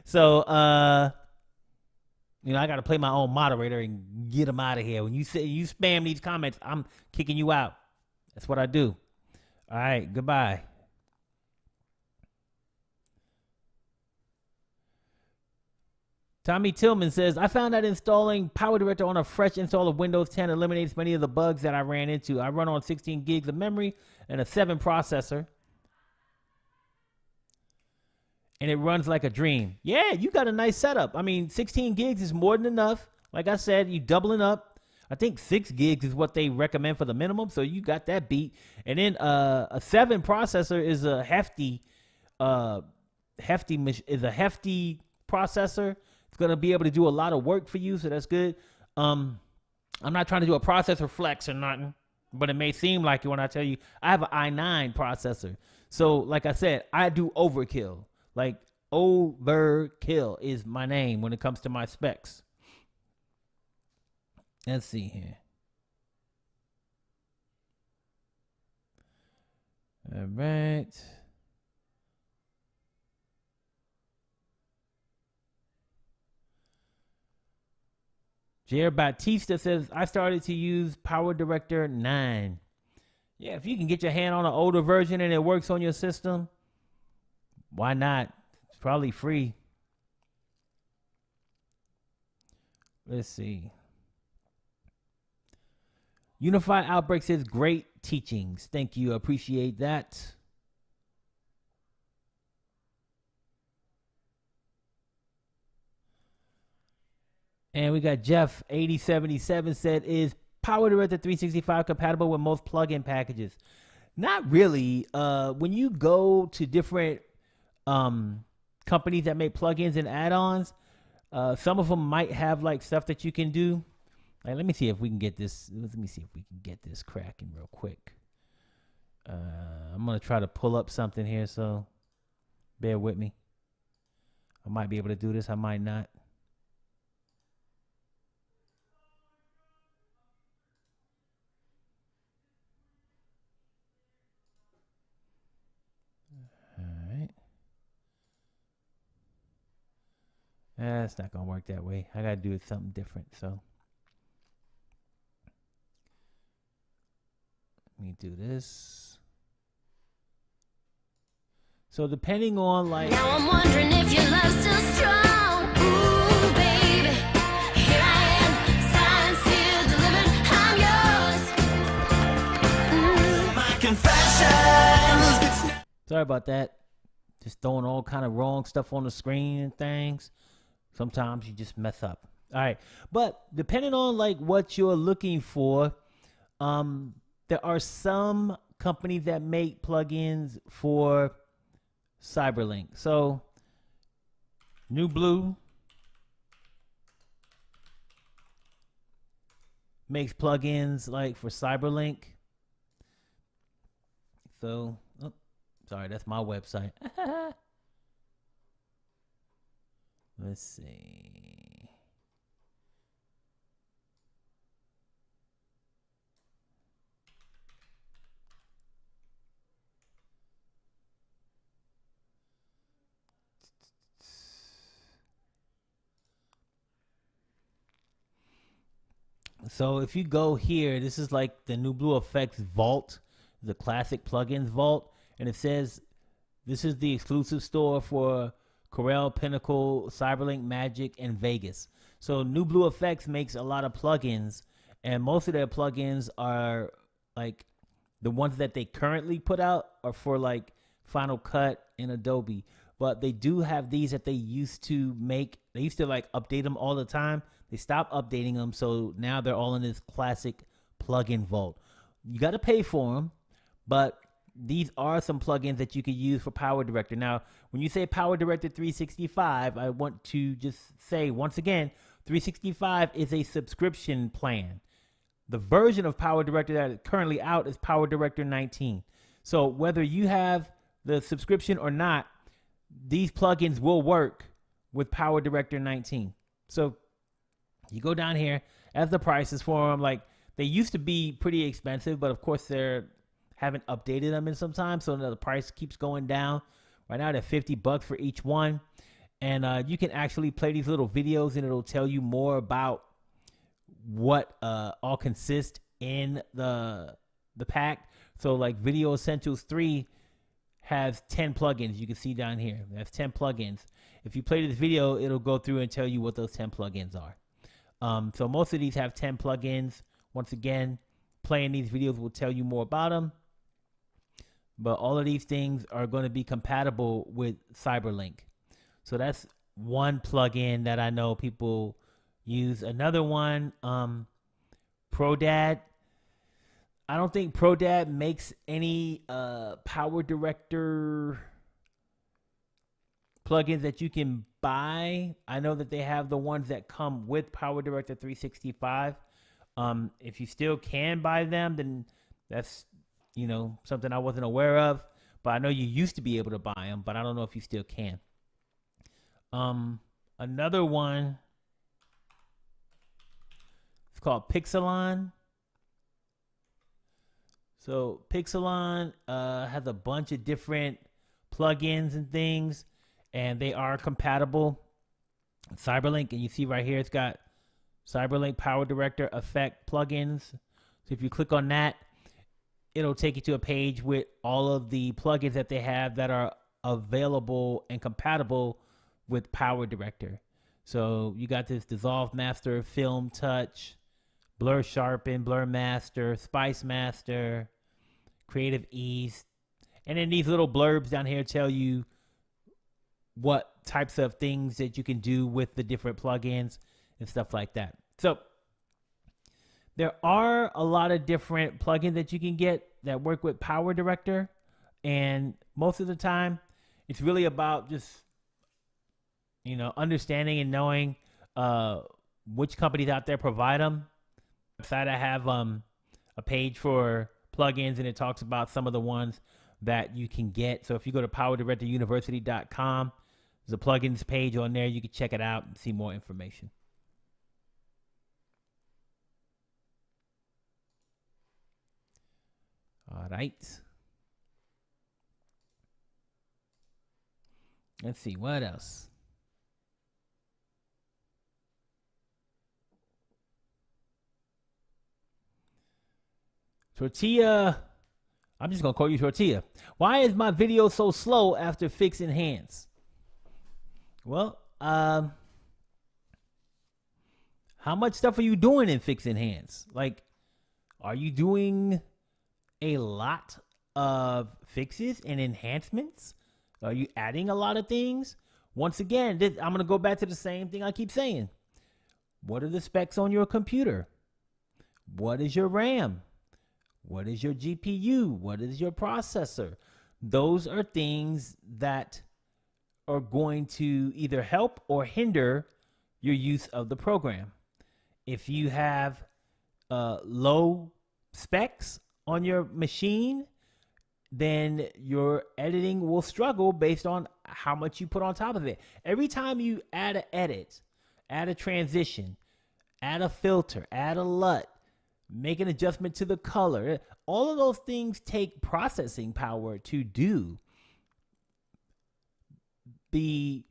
So, I got to play my own moderator and get them out of here. When you say you spam these comments, I'm kicking you out. That's what I do. All right, goodbye. Tommy Tillman says, I found that installing PowerDirector on a fresh install of Windows 10 eliminates many of the bugs that I ran into. I run on 16 gigs of memory and a 7 processor. And it runs like a dream. Yeah, you got a nice setup. I mean, 16 gigs is more than enough. Like I said, you doubling up. I think 6 gigs is what they recommend for the minimum. So you got that beat. And then a 7 processor is a hefty processor. It's going to be able to do a lot of work for you, so that's good. I'm not trying to do a processor flex or nothing, but it may seem like it when I tell you I have an i9 processor. So, like I said, I do overkill. Like, overkill is my name when it comes to my specs. Let's see here. All right. Jair Batista says, I started to use PowerDirector 9. Yeah, if you can get your hand on an older version and it works on your system, why not? It's probably free. Let's see. Unified Outbreak says great teachings. Thank you. Appreciate that. And we got Jeff 8077 said, is PowerDirector 365 compatible with most plugin packages? Not really. When you go to different companies that make plugins and add-ons, some of them might have like stuff that you can do. Like, let me see if we can get this. Let me see if we can get this cracking real quick. I'm gonna try to pull up something here, so bear with me. I might be able to do this. I might not. It's not gonna work that way. I gotta do it something different. So let me do this. So depending on like, now I'm wondering if your love's still strong. Ooh, baby, here I am, signed, sealed, delivered, I'm yours. My confessions. Sorry about that. Just throwing all kind of wrong stuff on the screen and things. Sometimes you just mess up. All right. But depending on like what you're looking for, there are some companies that make plugins for Cyberlink. So New Blue makes plugins like for Cyberlink. So, oh, sorry, that's my website. Let's see. So if you go here, this is like the New Blue Effects Vault, the classic plugins vault, and it says this is the exclusive store for Corel, Pinnacle, Cyberlink, Magic, and Vegas. So New Blue Effects makes a lot of plugins, and most of their plugins are like the ones that they currently put out are for like Final Cut and Adobe. But they do have these that they used to make. They used to like update them all the time. They stopped updating them, so now they're all in this classic plugin vault. You got to pay for them, but these are some plugins that you could use for PowerDirector. Now, when you say PowerDirector 365, I want to just say once again, 365 is a subscription plan. The version of PowerDirector that is currently out is PowerDirector 19. So whether you have the subscription or not, these plugins will work with PowerDirector 19. So you go down here as the prices for them. Like, they used to be pretty expensive, but of course they haven't updated them in some time, so the price keeps going down. Right now they're $50 for each one, and you can actually play these little videos, and it'll tell you more about what all consists in the pack. So like Video Essentials 3 has 10 plugins. You can see down here that's 10 plugins. If you play this video, it'll go through and tell you what those 10 plugins are. So most of these have 10 plugins. Once again, playing these videos will tell you more about them. But all of these things are going to be compatible with Cyberlink. So that's one plugin that I know people use. Another one, ProDad. I don't think ProDad makes any PowerDirector plugins that you can buy. I know that they have the ones that come with PowerDirector 365. If you still can buy them, then that's, you know, something I wasn't aware of. But I know you used to be able to buy them, but I don't know if you still can. Another one, it's called Pixelon. So Pixelon has a bunch of different plugins and things, and they are compatible with Cyberlink. And you see right here, it's got Cyberlink PowerDirector effect plugins. So if you click on that, it'll take you to a page with all of the plugins that they have that are available and compatible with PowerDirector. So you got this Dissolve Master, Film Touch, Blur Sharpen, Blur Master, Spice Master, Creative Ease. And then these little blurbs down here tell you what types of things that you can do with the different plugins and stuff like that. So there are a lot of different plugins that you can get that work with PowerDirector. And most of the time, it's really about just, understanding and knowing which companies out there provide them. Website, I have a page for plugins, and it talks about some of the ones that you can get. So if you go to PowerDirectorUniversity.com, there's a plugins page on there. You can check it out and see more information. All right. Let's see, what else? Tortilla, I'm just going to call you Tortilla. Why is my video so slow after Fix Enhance? Well, how much stuff are you doing in Fix Enhance? Like, are you doing a lot of fixes and enhancements? Are you adding a lot of things? Once again, I'm going to go back to the same thing I keep saying. What are the specs on your computer? What is your RAM? What is your GPU? What is your processor? Those are things that are going to either help or hinder your use of the program. If you have low specs on your machine, then your editing will struggle based on how much you put on top of it. Every time you add an edit, add a transition, add a filter, add a LUT, make an adjustment to the color, all of those things take processing power to do. The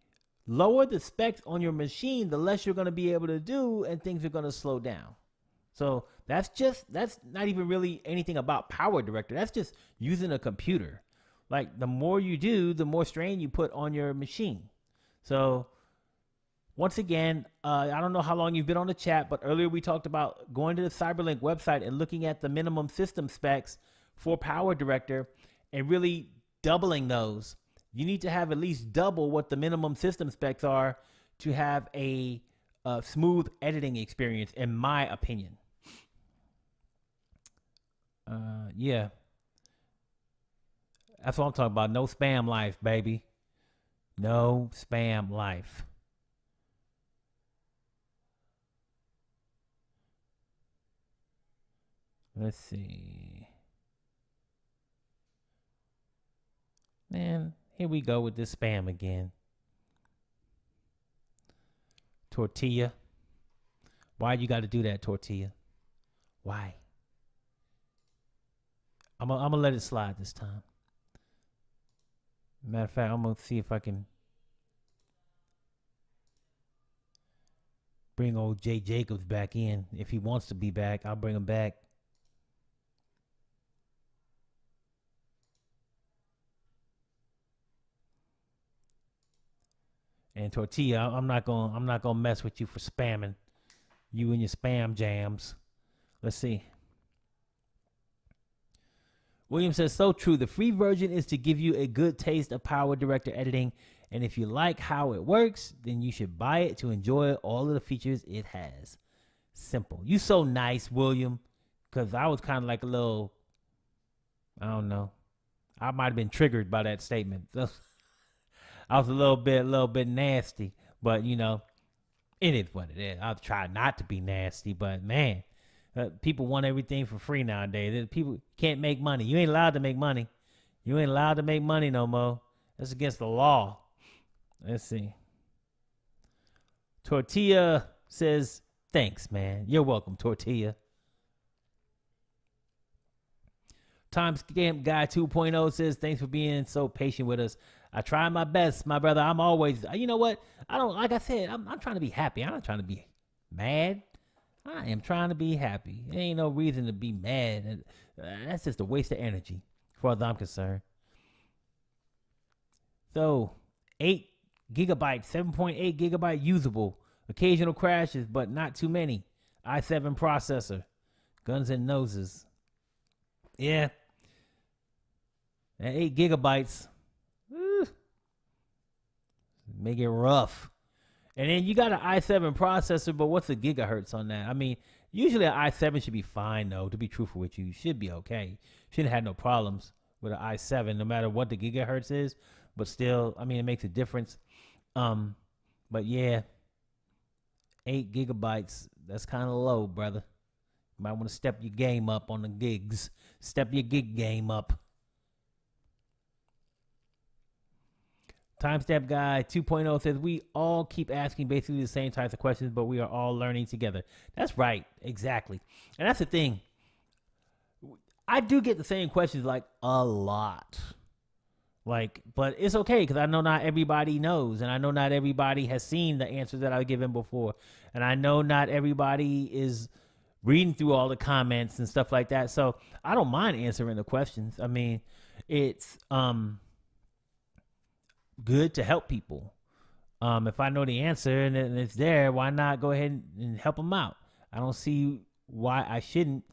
lower the specs on your machine, the less you're going to be able to do, and things are going to slow down. So that's not even really anything about PowerDirector. That's just using a computer. Like, the more you do, the more strain you put on your machine. So once again, I don't know how long you've been on the chat, but earlier we talked about going to the Cyberlink website and looking at the minimum system specs for PowerDirector and really doubling those. You need to have at least double what the minimum system specs are to have a smooth editing experience, in my opinion. Yeah. That's what I'm talking about. No spam life, baby. No spam life. Let's see. Man, here we go with this spam again. Tortilla. Why you got to do that, Tortilla? Why? I'm gonna let it slide this time. Matter of fact, I'm going to see if I can bring old Jay Jacobs back in. If he wants to be back, I'll bring him back. And Tortilla, I'm not gonna mess with you for spamming. You and your spam jams. Let's see. William says, so true. The free version is to give you a good taste of PowerDirector editing. And if you like how it works, then you should buy it to enjoy all of the features it has. Simple. You so nice, William. Because I was kind of like a little, I don't know. I might have been triggered by that statement. So I was a little bit nasty. But, you know, it is what it is. I'll try not to be nasty. But, man. People want everything for free nowadays. People can't make money. You ain't allowed to make money. You ain't allowed to make money no more. That's against the law. Let's see. Tortilla says, thanks, man. You're welcome, Tortilla. Timestamp Guy 2.0 says, thanks for being so patient with us. I try my best, my brother. I'm always, you know what? Like I said, I'm trying to be happy. I'm not trying to be mad. I am trying to be happy. There ain't no reason to be mad. That's just a waste of energy, as far as I'm concerned. So, 8 gigabytes, 7.8 gigabyte usable. Occasional crashes, but not too many. i7 processor. Guns and noses. Yeah. At 8 gigabytes. Make it rough. And then you got an i7 processor, but what's the gigahertz on that? I mean, usually an i7 should be fine, though. To be truthful with you, should be okay. Shouldn't have no problems with an i7, no matter what the gigahertz is. But still, I mean, it makes a difference. But yeah, 8 gigabytes. That's kind of low, brother. You might want to step your game up on the gigs. Step your gig game up. Timestamp Guy 2.0 says, we all keep asking basically the same types of questions, but we are all learning together. That's right. Exactly. And that's the thing. I do get the same questions like a lot. But it's okay because I know not everybody knows, and I know not everybody has seen the answers that I've given before. And I know not everybody is reading through all the comments and stuff like that. So I don't mind answering the questions. I mean, it's good to help people. If I know the answer and it's there, why not go ahead and help them out? I don't see why I shouldn't.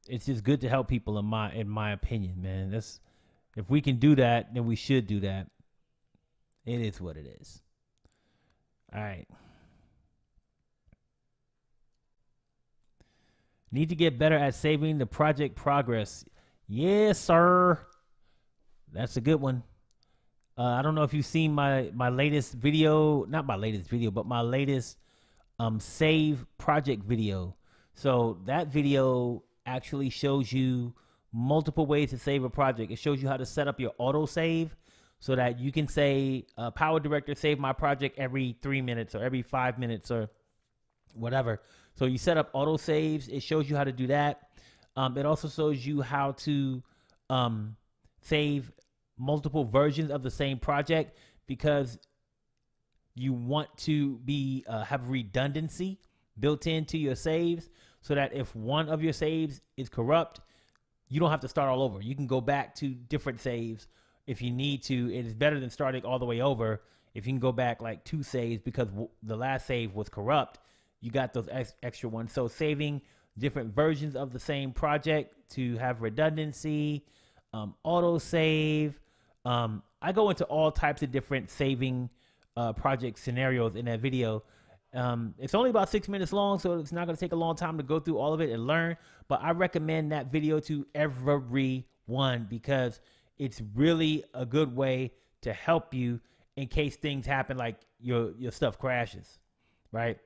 It's just good to help people in my opinion, man. If we can do that, then we should do that. It is what it is. All right. Need to get better at saving the project progress. Yes, sir. That's a good one. I don't know if you've seen my latest video, not my latest video, but my latest save project video. So that video actually shows you multiple ways to save a project. It shows you how to set up your auto save so that you can say PowerDirector save my project every 3 minutes or every 5 minutes or whatever. So you set up auto saves. It shows you how to do that. It also shows you how to save multiple versions of the same project because you want to have redundancy built into your saves so that if one of your saves is corrupt, you don't have to start all over. You can go back to different saves if you need to. It is better than starting all the way over. If you can go back like 2 saves because the last save was corrupt, you got those extra ones. So saving different versions of the same project to have redundancy, auto save. I go into all types of different saving project scenarios in that video. It's only about 6 minutes long, so it's not going to take a long time to go through all of it and learn. But I recommend that video to everyone because it's really a good way to help you in case things happen like your stuff crashes, right?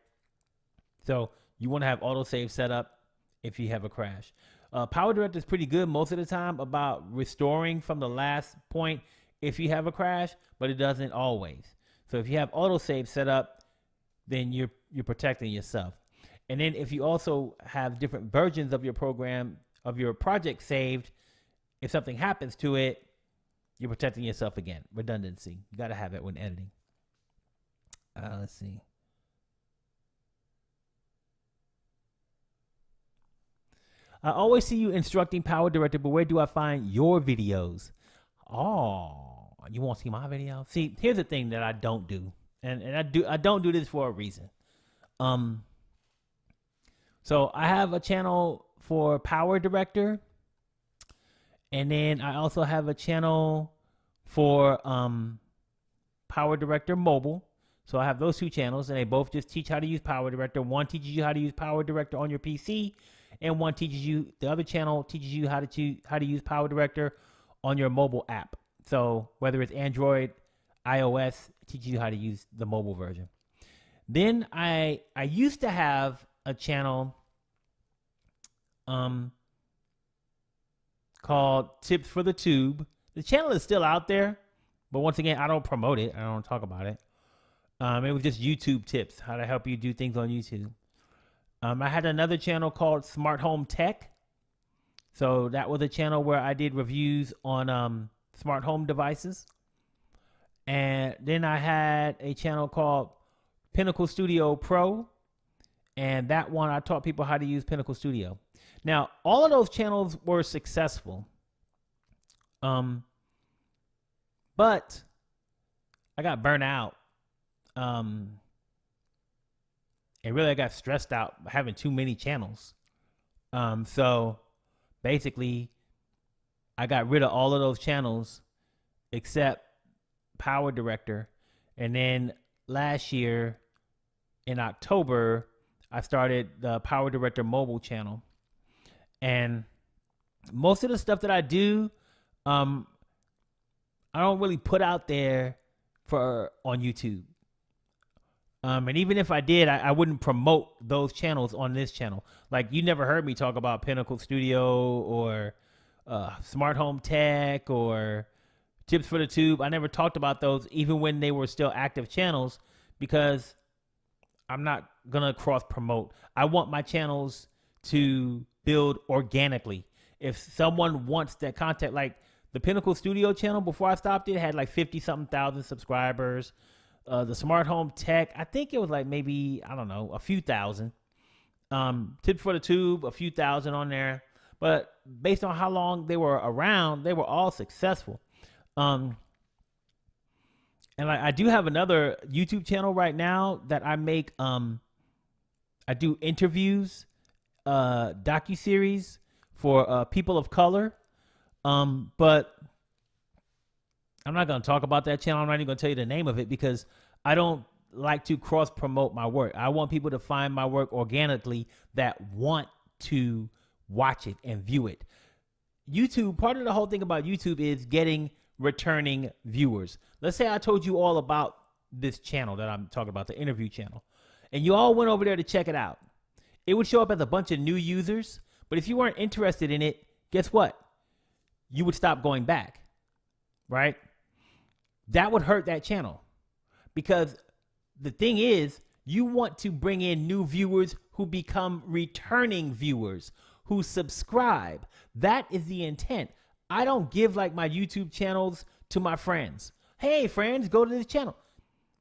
So you want to have autosave set up if you have a crash. PowerDirector is pretty good most of the time about restoring from the last point if you have a crash, but it doesn't always. So if you have autosave set up, then you're protecting yourself. And then if you also have different versions of your program, of your project saved, if something happens to it, you're protecting yourself again. Redundancy. You got to have it when editing. Let's see. I always see you instructing PowerDirector, but where do I find your videos? Oh, you want to see my video? See, here's the thing that I don't do. And I don't do this for a reason. So I have a channel for PowerDirector, and then I also have a channel for PowerDirector Mobile. So I have those 2 channels, and they both just teach how to use PowerDirector. One teaches you how to use PowerDirector on your PC, and one teaches you. The other channel teaches you how to use PowerDirector on your mobile app. So whether it's Android, iOS, it teaches you how to use the mobile version. Then I used to have a channel called Tips for the Tube. The channel is still out there, but once again, I don't promote it. I don't talk about it. It was just YouTube tips, how to help you do things on YouTube. I had another channel called Smart Home Tech. So that was a channel where I did reviews on smart home devices. And then I had a channel called Pinnacle Studio Pro. And that one, I taught people how to use Pinnacle Studio. Now, all of those channels were successful. But I got burnt out And really I got stressed out having too many channels. So basically I got rid of all of those channels except PowerDirector. And then last year in October, I started the PowerDirector mobile channel. And most of the stuff that I do, I don't really put out there on YouTube. And even if I did, I wouldn't promote those channels on this channel. Like, you never heard me talk about Pinnacle Studio or Smart Home Tech or Tips for the Tube. I never talked about those even when they were still active channels, because I'm not going to cross promote. I want my channels to build organically. If someone wants that content, like the Pinnacle Studio channel, before I stopped it, had like 50 something thousand subscribers. The Smart Home Tech, I think it was like maybe, I don't know, a few thousand. Tips for the Tube, a few thousand on there. But based on how long they were around, they were all successful. And I do have another YouTube channel right now that I make. I do interviews, docuseries for people of color. But I'm not going to talk about that channel. I'm not even going to tell you the name of it because I don't like to cross promote my work. I want people to find my work organically that want to watch it and view it. YouTube, part of the whole thing about YouTube is getting returning viewers. Let's say I told you all about this channel that I'm talking about, the interview channel, and you all went over there to check it out. It would show up as a bunch of new users, but if you weren't interested in it, guess what? You would stop going back, right? That would hurt that channel, because the thing is, you want to bring in new viewers who become returning viewers, who subscribe. That is the intent. I don't give like my YouTube channels to my friends. Hey friends, go to this channel.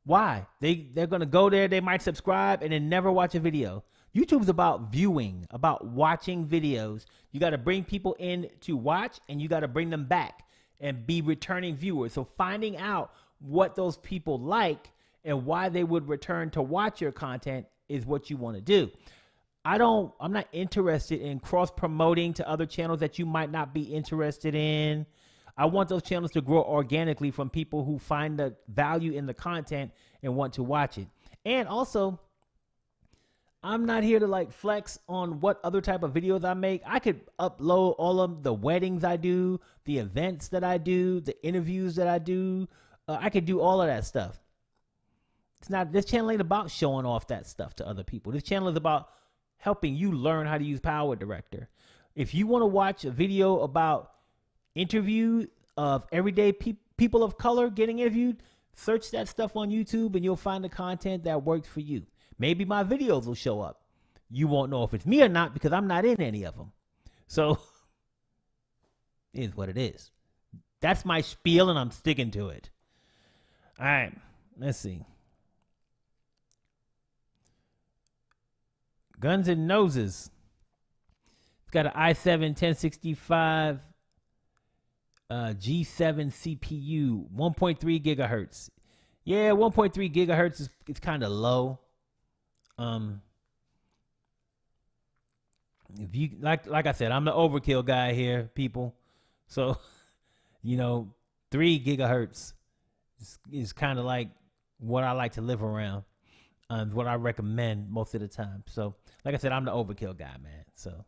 Why? They're going to go there, they might subscribe and then never watch a video. YouTube's about viewing, about watching videos. You got to bring people in to watch, and you got to bring them back and be returning viewers. So finding out what those people like and why they would return to watch your content is what you want to do. I'm not interested in cross promoting to other channels that you might not be interested in. I want those channels to grow organically from people who find the value in the content and want to watch it. And also, I'm not here to like flex on what other type of videos I make. I could upload all of the weddings I do, the events that I do, the interviews that I do. I could do all of that stuff. This channel ain't about showing off that stuff to other people. This channel is about helping you learn how to use PowerDirector. If you want to watch a video about interview of everyday people of color getting interviewed, search that stuff on YouTube and you'll find the content that works for you. Maybe my videos will show up. You won't know if it's me or not because I'm not in any of them. So it is what it is. That's my spiel and I'm sticking to it. All right, let's see. Guns and Noses. It's got an i7 1065 G7 CPU, 1.3 gigahertz. Yeah, 1.3 gigahertz is kind of low. If you like I said, I'm the overkill guy here, people. So, 3 gigahertz is kind of like what I like to live around. What I recommend most of the time. So, like I said, I'm the overkill guy, man. So,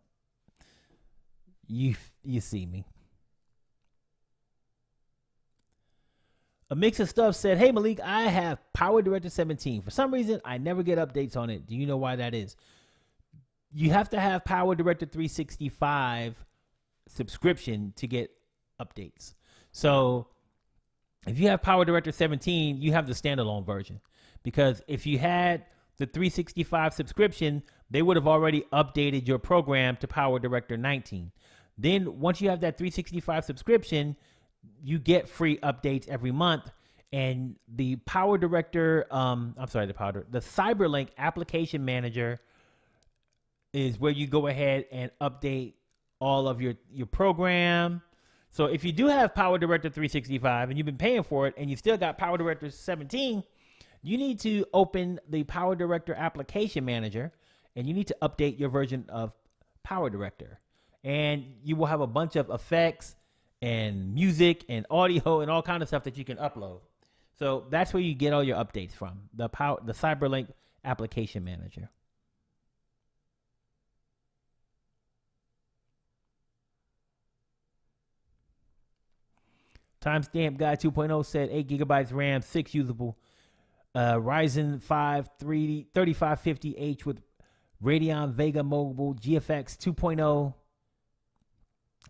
you see me. A Mix of Stuff said, hey, Malik, I have PowerDirector 17. For some reason, I never get updates on it. Do you know why that is? You have to have PowerDirector 365 subscription to get updates. So if you have PowerDirector 17, you have the standalone version. Because if you had the 365 subscription, they would have already updated your program to PowerDirector 19. Then once you have that 365 subscription, you get free updates every month. And the PowerDirector, the Cyberlink application manager is where you go ahead and update all of your program. So if you do have PowerDirector 365 and you've been paying for it and you still got PowerDirector 17, you need to open the PowerDirector application manager, and you need to update your version of PowerDirector. And you will have a bunch of effects and music and audio and all kind of stuff that you can upload. So that's where you get all your updates from, the Cyberlink application manager. Timestamp Guy 2.0 said 8 gigabytes RAM, 6 usable. Ryzen 5 3550H with Radeon Vega Mobile GFX 2.0.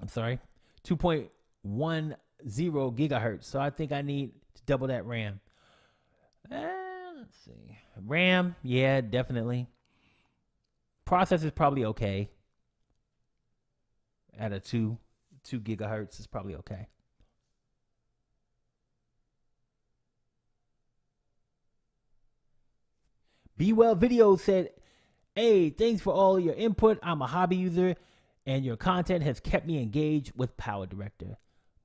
I'm sorry, 2.10 gigahertz. So I think I need to double that RAM. Let's see. RAM, yeah, definitely. Processor is probably okay. At a 2 gigahertz is probably okay. Be Well Video said, hey, thanks for all your input. I'm a hobby user, and your content has kept me engaged with PowerDirector.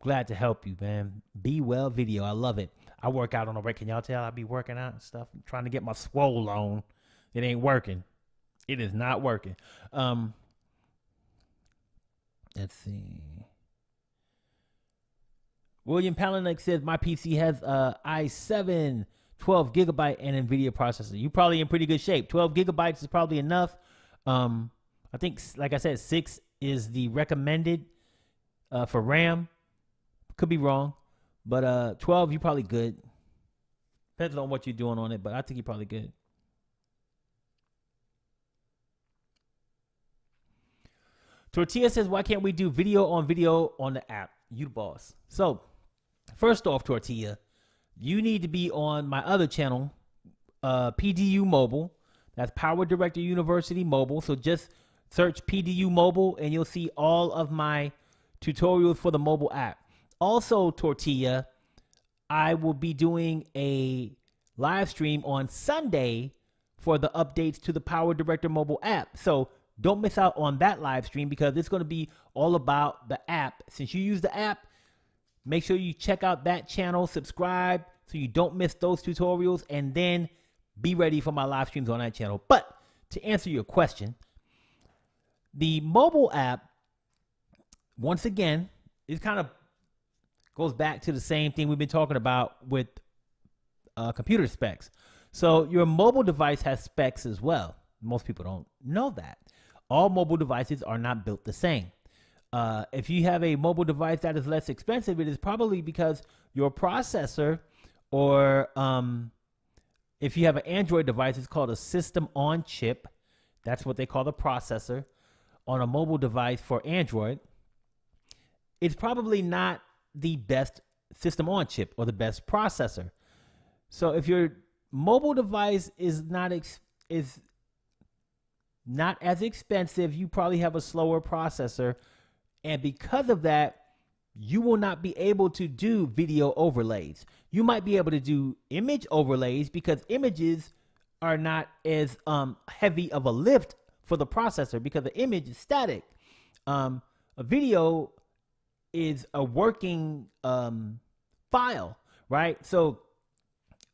Glad to help you, man. Be Well Video. I love it. I work out on a break. Can y'all tell I be working out and stuff? I'm trying to get my swole on. It ain't working. It is not working. Let's see. William Palinick says, my PC has i7 12 gigabyte and NVIDIA processor. You probably in pretty good shape. 12 gigabytes is probably enough. I think, like I said, 6 is the recommended for RAM. Could be wrong, but 12, you're probably good. Depends on what you're doing on it, but I think you're probably good. Tortilla says, why can't we do video on the app? You the boss. So, first off, Tortilla, you need to be on my other channel, PDU Mobile. That's PowerDirector University Mobile. So just search PDU Mobile and you'll see all of my tutorials for the mobile app. Also, Tortilla, I will be doing a live stream on Sunday for the updates to the PowerDirector mobile app. So don't miss out on that live stream because it's going to be all about the app. Since you use the app, make sure you check out that channel, subscribe so you don't miss those tutorials, and then be ready for my live streams on that channel. But to answer your question, the mobile app, once again, it kind of goes back to the same thing we've been talking about with computer specs. So your mobile device has specs as well. Most people don't know that. All mobile devices are not built the same. If you have a mobile device that is less expensive, it is probably because your processor, or if you have an Android device, it's called a system on chip. That's what they call the processor on a mobile device for Android. It's probably not the best system on chip or the best processor. So if your mobile device is not as expensive, you probably have a slower processor. And because of that, you will not be able to do video overlays. You might be able to do image overlays because images are not as heavy of a lift for the processor because the image is static. A video is a working file, right? So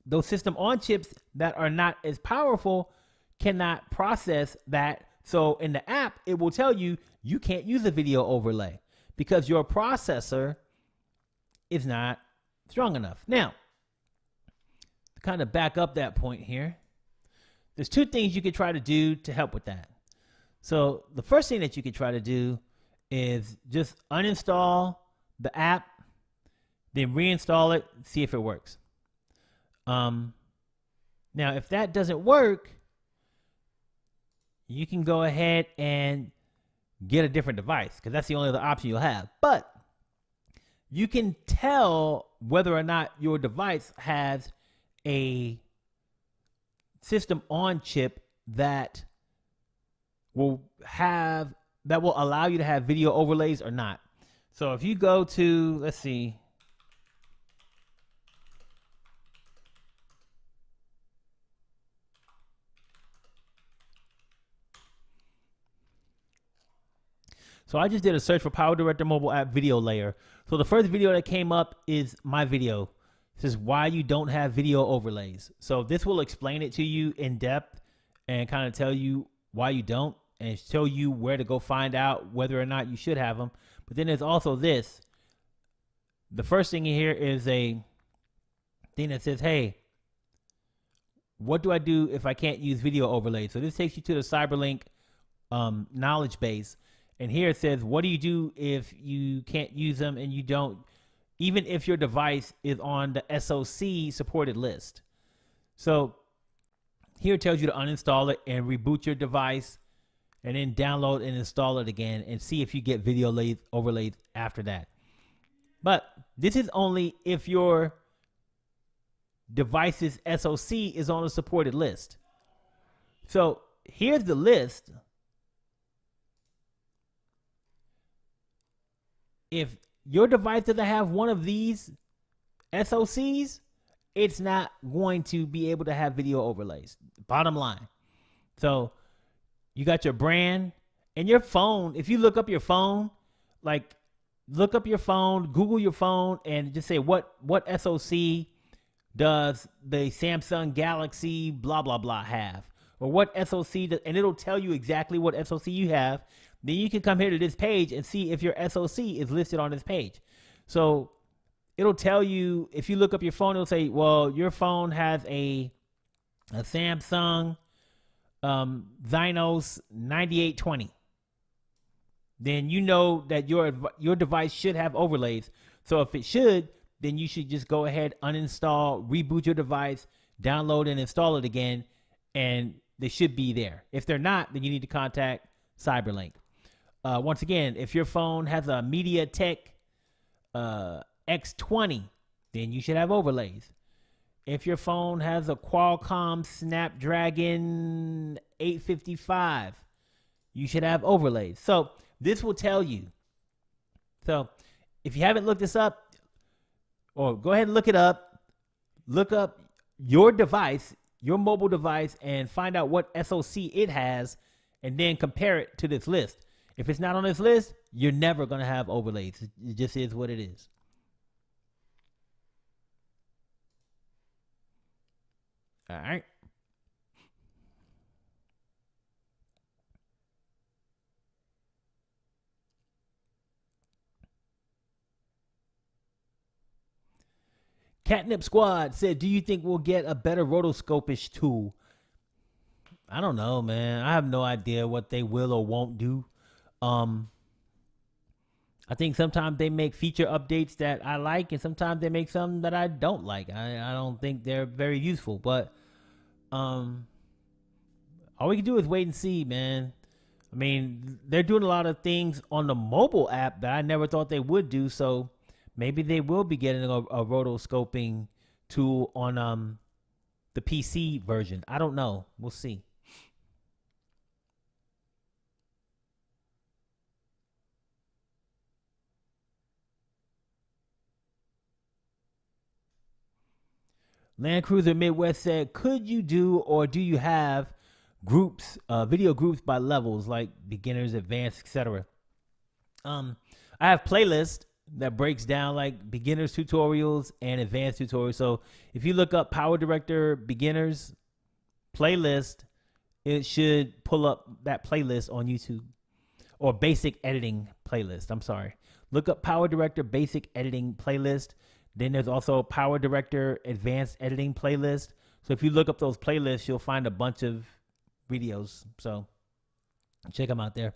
those system on chips that are not as powerful cannot process that. So in the app, it will tell you you can't use a video overlay because your processor is not strong enough. Now, to kind of back up that point here, there's two things you could try to do to help with that. So the first thing that you could try to do is just uninstall the app, then reinstall it, see if it works. Now, if that doesn't work, you can go ahead and get a different device because that's the only other option you'll have. But you can tell whether or not your device has a system on chip that will allow you to have video overlays or not. So if you go to, let's see, so I just did a search for PowerDirector mobile app video layer. So the first video that came up is my video This is why you don't have video overlays. So this will explain it to you in depth and kind of tell you why you don't and show you where to go find out whether or not you should have them. But then there's also this. The first thing in here is a thing that says, hey, what do I do if I can't use video overlays? So this takes you to the Cyberlink knowledge base. And here it says, what do you do if you can't use them and you don't, even if your device is on the SoC supported list? So here it tells you to uninstall it and reboot your device and then download and install it again and see if you get video overlays after that. But this is only if your device's SoC is on a supported list. So here's the list. If your device doesn't have one of these SoCs, it's not going to be able to have video overlays. Bottom line. So you got your brand and your phone. If you look up your phone, like look up your phone, Google your phone, and just say what SoC does the Samsung Galaxy blah blah blah have, or what SoC does, and it'll tell you exactly what SoC you have. Then you can come here to this page and see if your SoC is listed on this page. So it'll tell you, if you look up your phone, it'll say, well, your phone has a Samsung Zynos 9820. Then you know that your device should have overlays. So if it should, then you should just go ahead, uninstall, reboot your device, download and install it again, and they should be there. If they're not, then you need to contact Cyberlink. Once again, if your phone has a MediaTek X20, then you should have overlays. If your phone has a Qualcomm Snapdragon 855, you should have overlays. So this will tell you. So if you haven't looked this up, or go ahead and look it up, look up your device, your mobile device, and find out what SoC it has, and then compare it to this list. If it's not on this list, you're never going to have overlays. It just is what it is. All right. Catnip Squad said, do you think we'll get a better rotoscopish tool? I don't know, man. I have no idea what they will or won't do. I think sometimes they make feature updates that I like, and sometimes they make some that I don't like. I don't think they're very useful, but all we can do is wait and see, man. I mean, they're doing a lot of things on the mobile app that I never thought they would do, so maybe they will be getting a rotoscoping tool on the PC version. I don't know. We'll see. Land Cruiser Midwest said, could you do or do you have groups, video groups by levels like beginners, advanced, etc.? I have playlists that breaks down like beginners tutorials and advanced tutorials. So if you look up PowerDirector beginners playlist, it should pull up that playlist on YouTube, or basic editing playlist. I'm sorry. Look up PowerDirector basic editing playlist. Then there's also PowerDirector advanced editing playlist. So if you look up those playlists, you'll find a bunch of videos. So check them out there.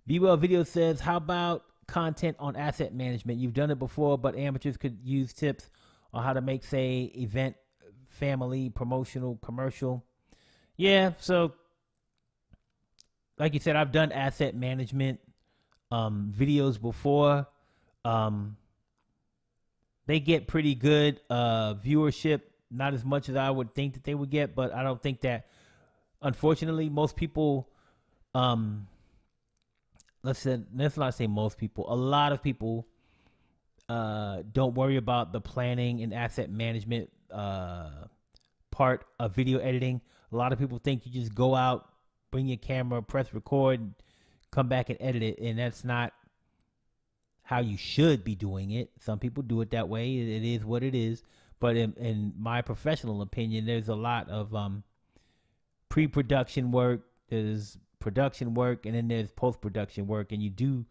Be Well Video says, how about content on asset management? You've done it before, but amateurs could use tips on how to make, say, event, family, promotional, commercial. Yeah, so like you said, I've done asset management videos before. They get pretty good viewership, not as much as I would think that they would get, but I don't think that, unfortunately, most people, let's not say most people, a lot of people don't worry about the planning and asset management part of video editing. A lot of people think you just go out, bring your camera, press record, come back and edit it, and that's not how you should be doing it. Some people do it that way. It is what it is. But in my professional opinion, there's a lot of pre-production work, there's production work, and then there's post-production work, and you do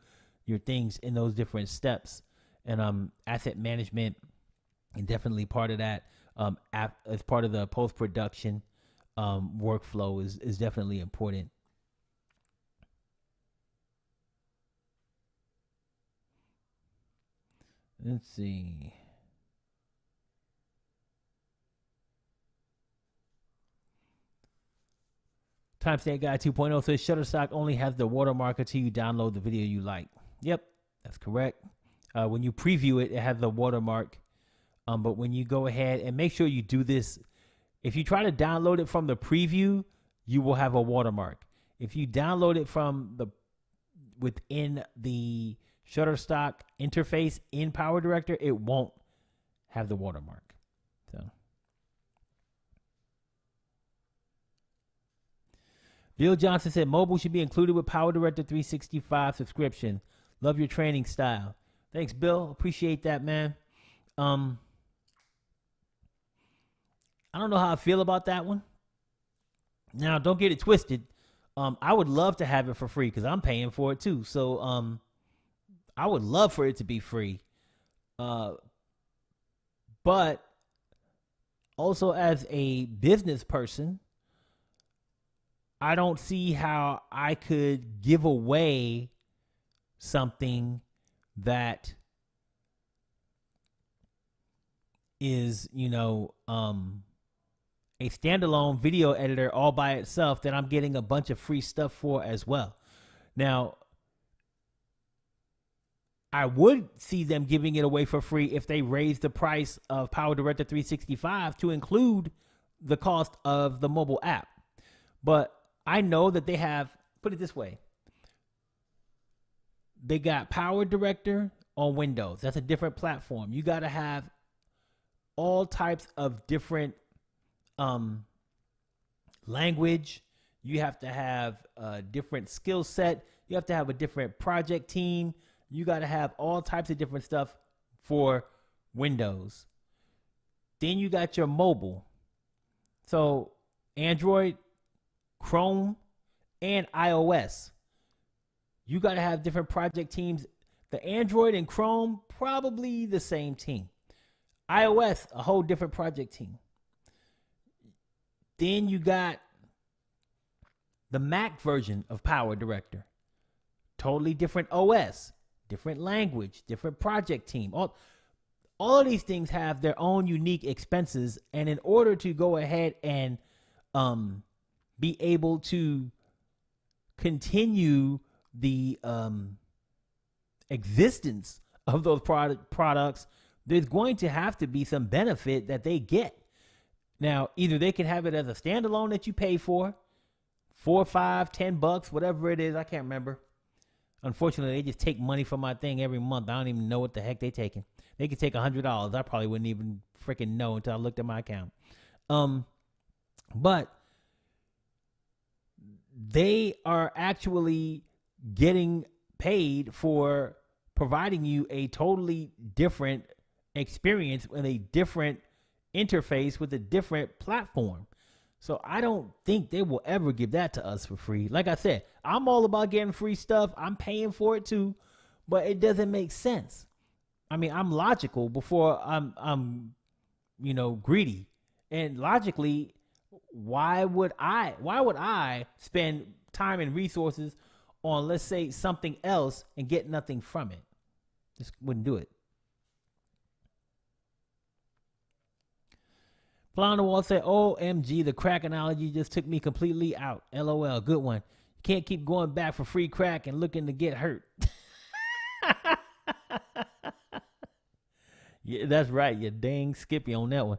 your things in those different steps. And asset management is definitely part of that. As part of the post-production workflow is definitely important. Let's see. Timestamp Guy 2.0 says Shutterstock only has the watermark until you download the video you like. Yep, that's correct. When you preview it, it has the watermark. But when you go ahead and make sure you do this, if you try to download it from the preview, you will have a watermark. If you download it from within the Shutterstock interface in PowerDirector, it won't have the watermark. So, Bill Johnson said mobile should be included with PowerDirector 365 subscription. Love your training style. Thanks, Bill. Appreciate that, man. I don't know how I feel about that one. Now, don't get it twisted. I would love to have it for free because I'm paying for it too. So I would love for it to be free. But also as a business person, I don't see how I could give away something that is, a standalone video editor all by itself that I'm getting a bunch of free stuff for as well. Now, I would see them giving it away for free if they raise the price of PowerDirector 365 to include the cost of the mobile app. But I know that they have, put it this way, they got PowerDirector on Windows. That's a different platform. You got to have all types of different language. You have to have a different skill set. You have to have a different project team. You got to have all types of different stuff for Windows. Then you got your mobile. So Android, Chrome, and iOS. You got to have different project teams. The Android and Chrome, probably the same team. iOS, a whole different project team. Then you got the Mac version of PowerDirector. Totally different OS, different language, different project team. All of these things have their own unique expenses. And in order to go ahead and be able to continue the existence of those products, there's going to have to be some benefit that they get. Now, either they can have it as a standalone that you pay for, $4, $5, $10, whatever it is. I can't remember. Unfortunately, they just take money from my thing every month. I don't even know what the heck they're taking. They could take $100. I probably wouldn't even freaking know until I looked at my account. But they are actually getting paid for providing you a totally different experience and a different interface with a different platform. So I don't think they will ever give that to us for free. Like I said, I'm all about getting free stuff. I'm paying for it too, but it doesn't make sense. I mean, I'm logical before I'm greedy. And logically, why would I spend time and resources on, let's say, something else and get nothing from it? Just wouldn't do it. Fly on the Wall said, OMG, the crack analogy just took me completely out. LOL, good one. You can't keep going back for free crack and looking to get hurt. Yeah, that's right. You dang Skippy on that one.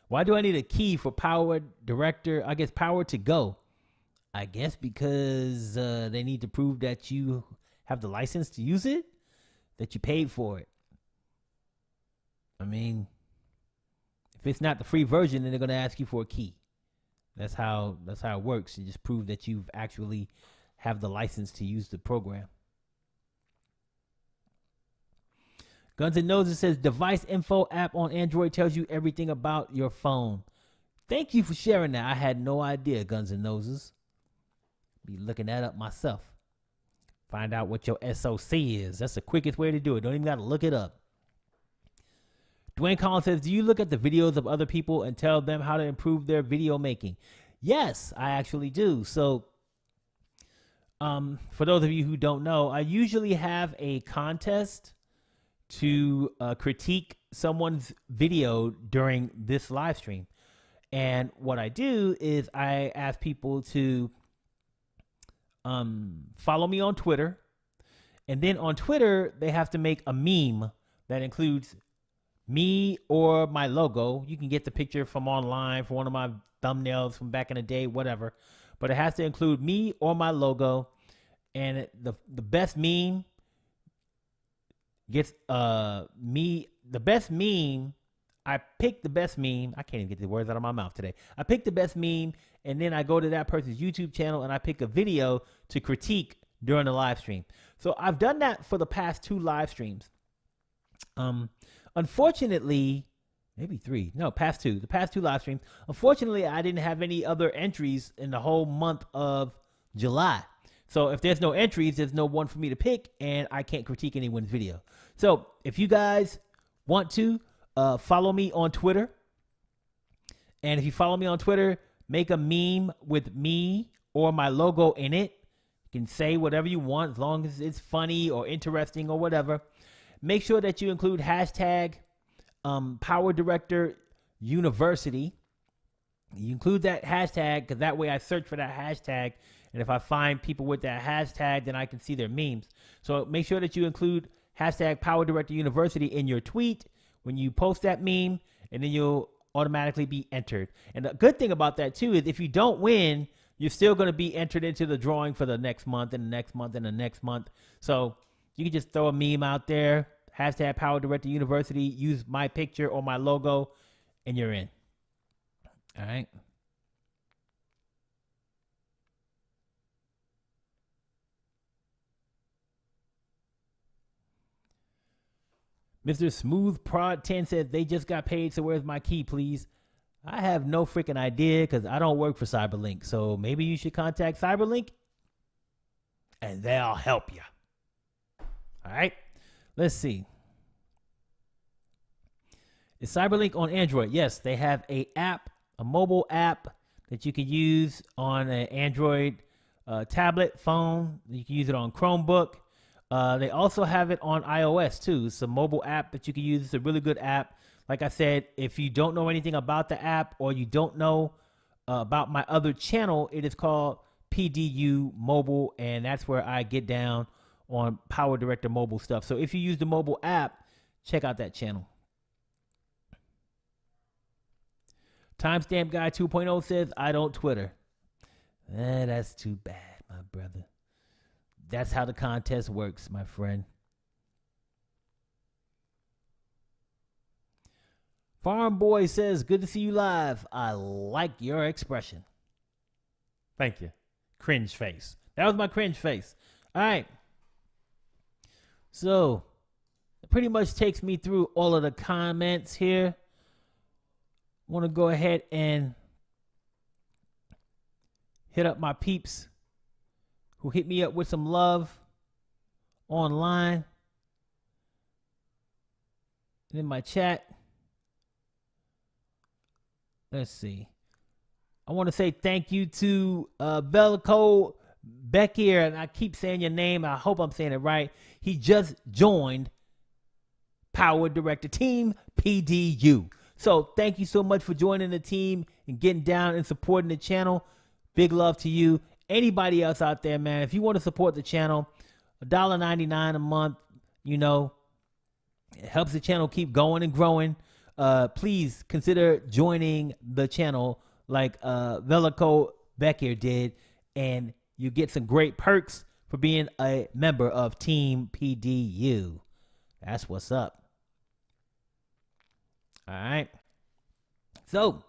Why do I need a key for PowerDirector? I guess Power to Go. I guess because they need to prove that you have the license to use it, that you paid for it. I mean, if it's not the free version, then they're going to ask you for a key. That's how it works. You just prove that you've actually have the license to use the program. Guns N' Noses says device info app on Android tells you everything about your phone. Thank you for sharing that. I had no idea, Guns N' Noses. Be looking that up myself. Find out what your SOC is. That's the quickest way to do it. Don't even got to look it up. Dwayne Collins says, do you look at the videos of other people and tell them how to improve their video making? Yes, I actually do. So, for those of you who don't know, I usually have a contest to critique someone's video during this live stream. And what I do is I ask people to follow me on Twitter. And then on Twitter, they have to make a meme that includes me or my logo. You can get the picture from online for one of my thumbnails from back in the day, whatever. But it has to include me or my logo. And the best meme gets me the best meme. I pick the best meme. I can't even get the words out of my mouth today. I pick the best meme, and then I go to that person's YouTube channel and I pick a video to critique during the live stream. So I've done that for the past 2 live streams. Unfortunately, maybe 3. No, past 2. The past 2 live streams. Unfortunately, I didn't have any other entries in the whole month of July. So if there's no entries, there's no one for me to pick, and I can't critique anyone's video. So if you guys want to, follow me on Twitter. And if you follow me on Twitter, make a meme with me or my logo in it. You can say whatever you want as long as it's funny or interesting or whatever. Make sure that you include hashtag PowerDirector University. You include that hashtag because that way I search for that hashtag. And if I find people with that hashtag, then I can see their memes. So make sure that you include hashtag PowerDirector University in your tweet when you post that meme, and then you'll automatically be entered. And the good thing about that too is if you don't win, you're still going to be entered into the drawing for the next month and the next month and the next month. So you can just throw a meme out there, hashtag PowerDirector University, use my picture or my logo, and you're in. All right. Mr. Smooth Prod 10 says they just got paid, so where's my key, please? I have no freaking idea because I don't work for Cyberlink. So maybe you should contact Cyberlink and they'll help you. All right. Let's see. Is Cyberlink on Android? Yes, they have a mobile app that you can use on an Android tablet phone. You can use it on Chromebook. They also have it on iOS too. It's a mobile app that you can use. It's a really good app. Like I said, if you don't know anything about the app or you don't know about my other channel, it is called PDU Mobile, and that's where I get down on PowerDirector mobile stuff. So if you use the mobile app, check out that channel. Timestamp Guy 2.0 says, I don't Twitter. That's too bad, my brother. That's how the contest works, my friend. Farm Boy says, good to see you live. I like your expression. Thank you. Cringe face. That was my cringe face. All right. So, it pretty much takes me through all of the comments here. I want to go ahead and hit up my peeps who hit me up with some love online and in my chat. Let's see. I want to say thank you to Velico Beckier, and I keep saying your name. I hope I'm saying it right. He just joined PowerDirector Team PDU. So thank you so much for joining the team and getting down and supporting the channel. Big love to you. Anybody else out there, man, if you want to support the channel, $1.99 a month, you know, it helps the channel keep going and growing. Please consider joining the channel like Velico Becker did, and you get some great perks for being a member of Team PDU. That's what's up. All right. So,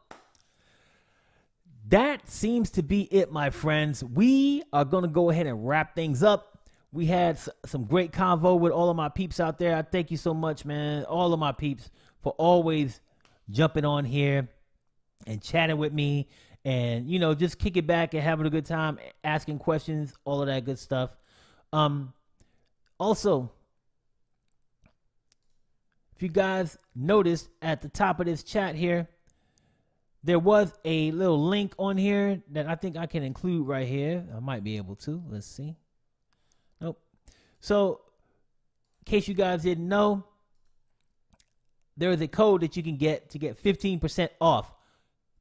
that seems to be it, my friends. We are going to go ahead and wrap things up. We had some great convo with all of my peeps out there. I thank you so much, man. All of my peeps for always jumping on here and chatting with me and, you know, just kick it back and having a good time, asking questions, all of that good stuff. Also, if you guys noticed at the top of this chat here, there was a little link on here that I think I can include right here. I might be able to. Let's see. Nope. So, in case you guys didn't know, there is a code that you can get to get 15% off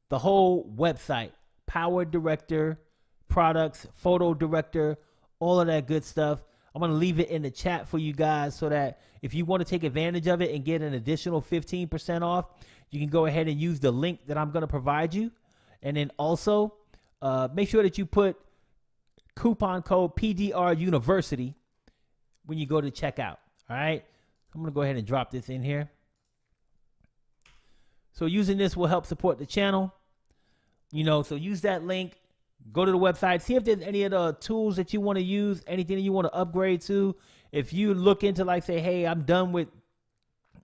the whole website. PowerDirector, products, Photo Director, all of that good stuff. I'm going to leave it in the chat for you guys so that if you want to take advantage of it and get an additional 15% off, you can go ahead and use the link that I'm going to provide you. And then also make sure that you put coupon code PDR University when you go to checkout. All right. I'm going to go ahead and drop this in here. So using this will help support the channel. You know, so use that link. Go to the website. See if there's any of the tools that you want to use, anything that you want to upgrade to. If you look into, like, say, hey, I'm done with,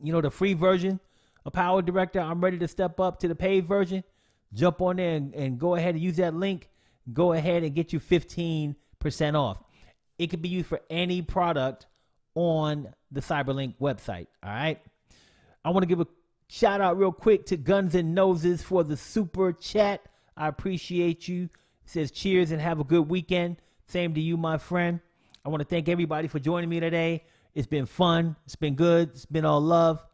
you know, the free version of PowerDirector. I'm ready to step up to the paid version. Jump on there and go ahead and use that link. Go ahead and get you 15% off. It could be used for any product on the Cyberlink website. All right. I want to give a shout out real quick to Guns and Noses for the super chat. I appreciate you. It says cheers and have a good weekend. Same to you, my friend. I want to thank everybody for joining me today. It's been fun. It's been good. It's been all love.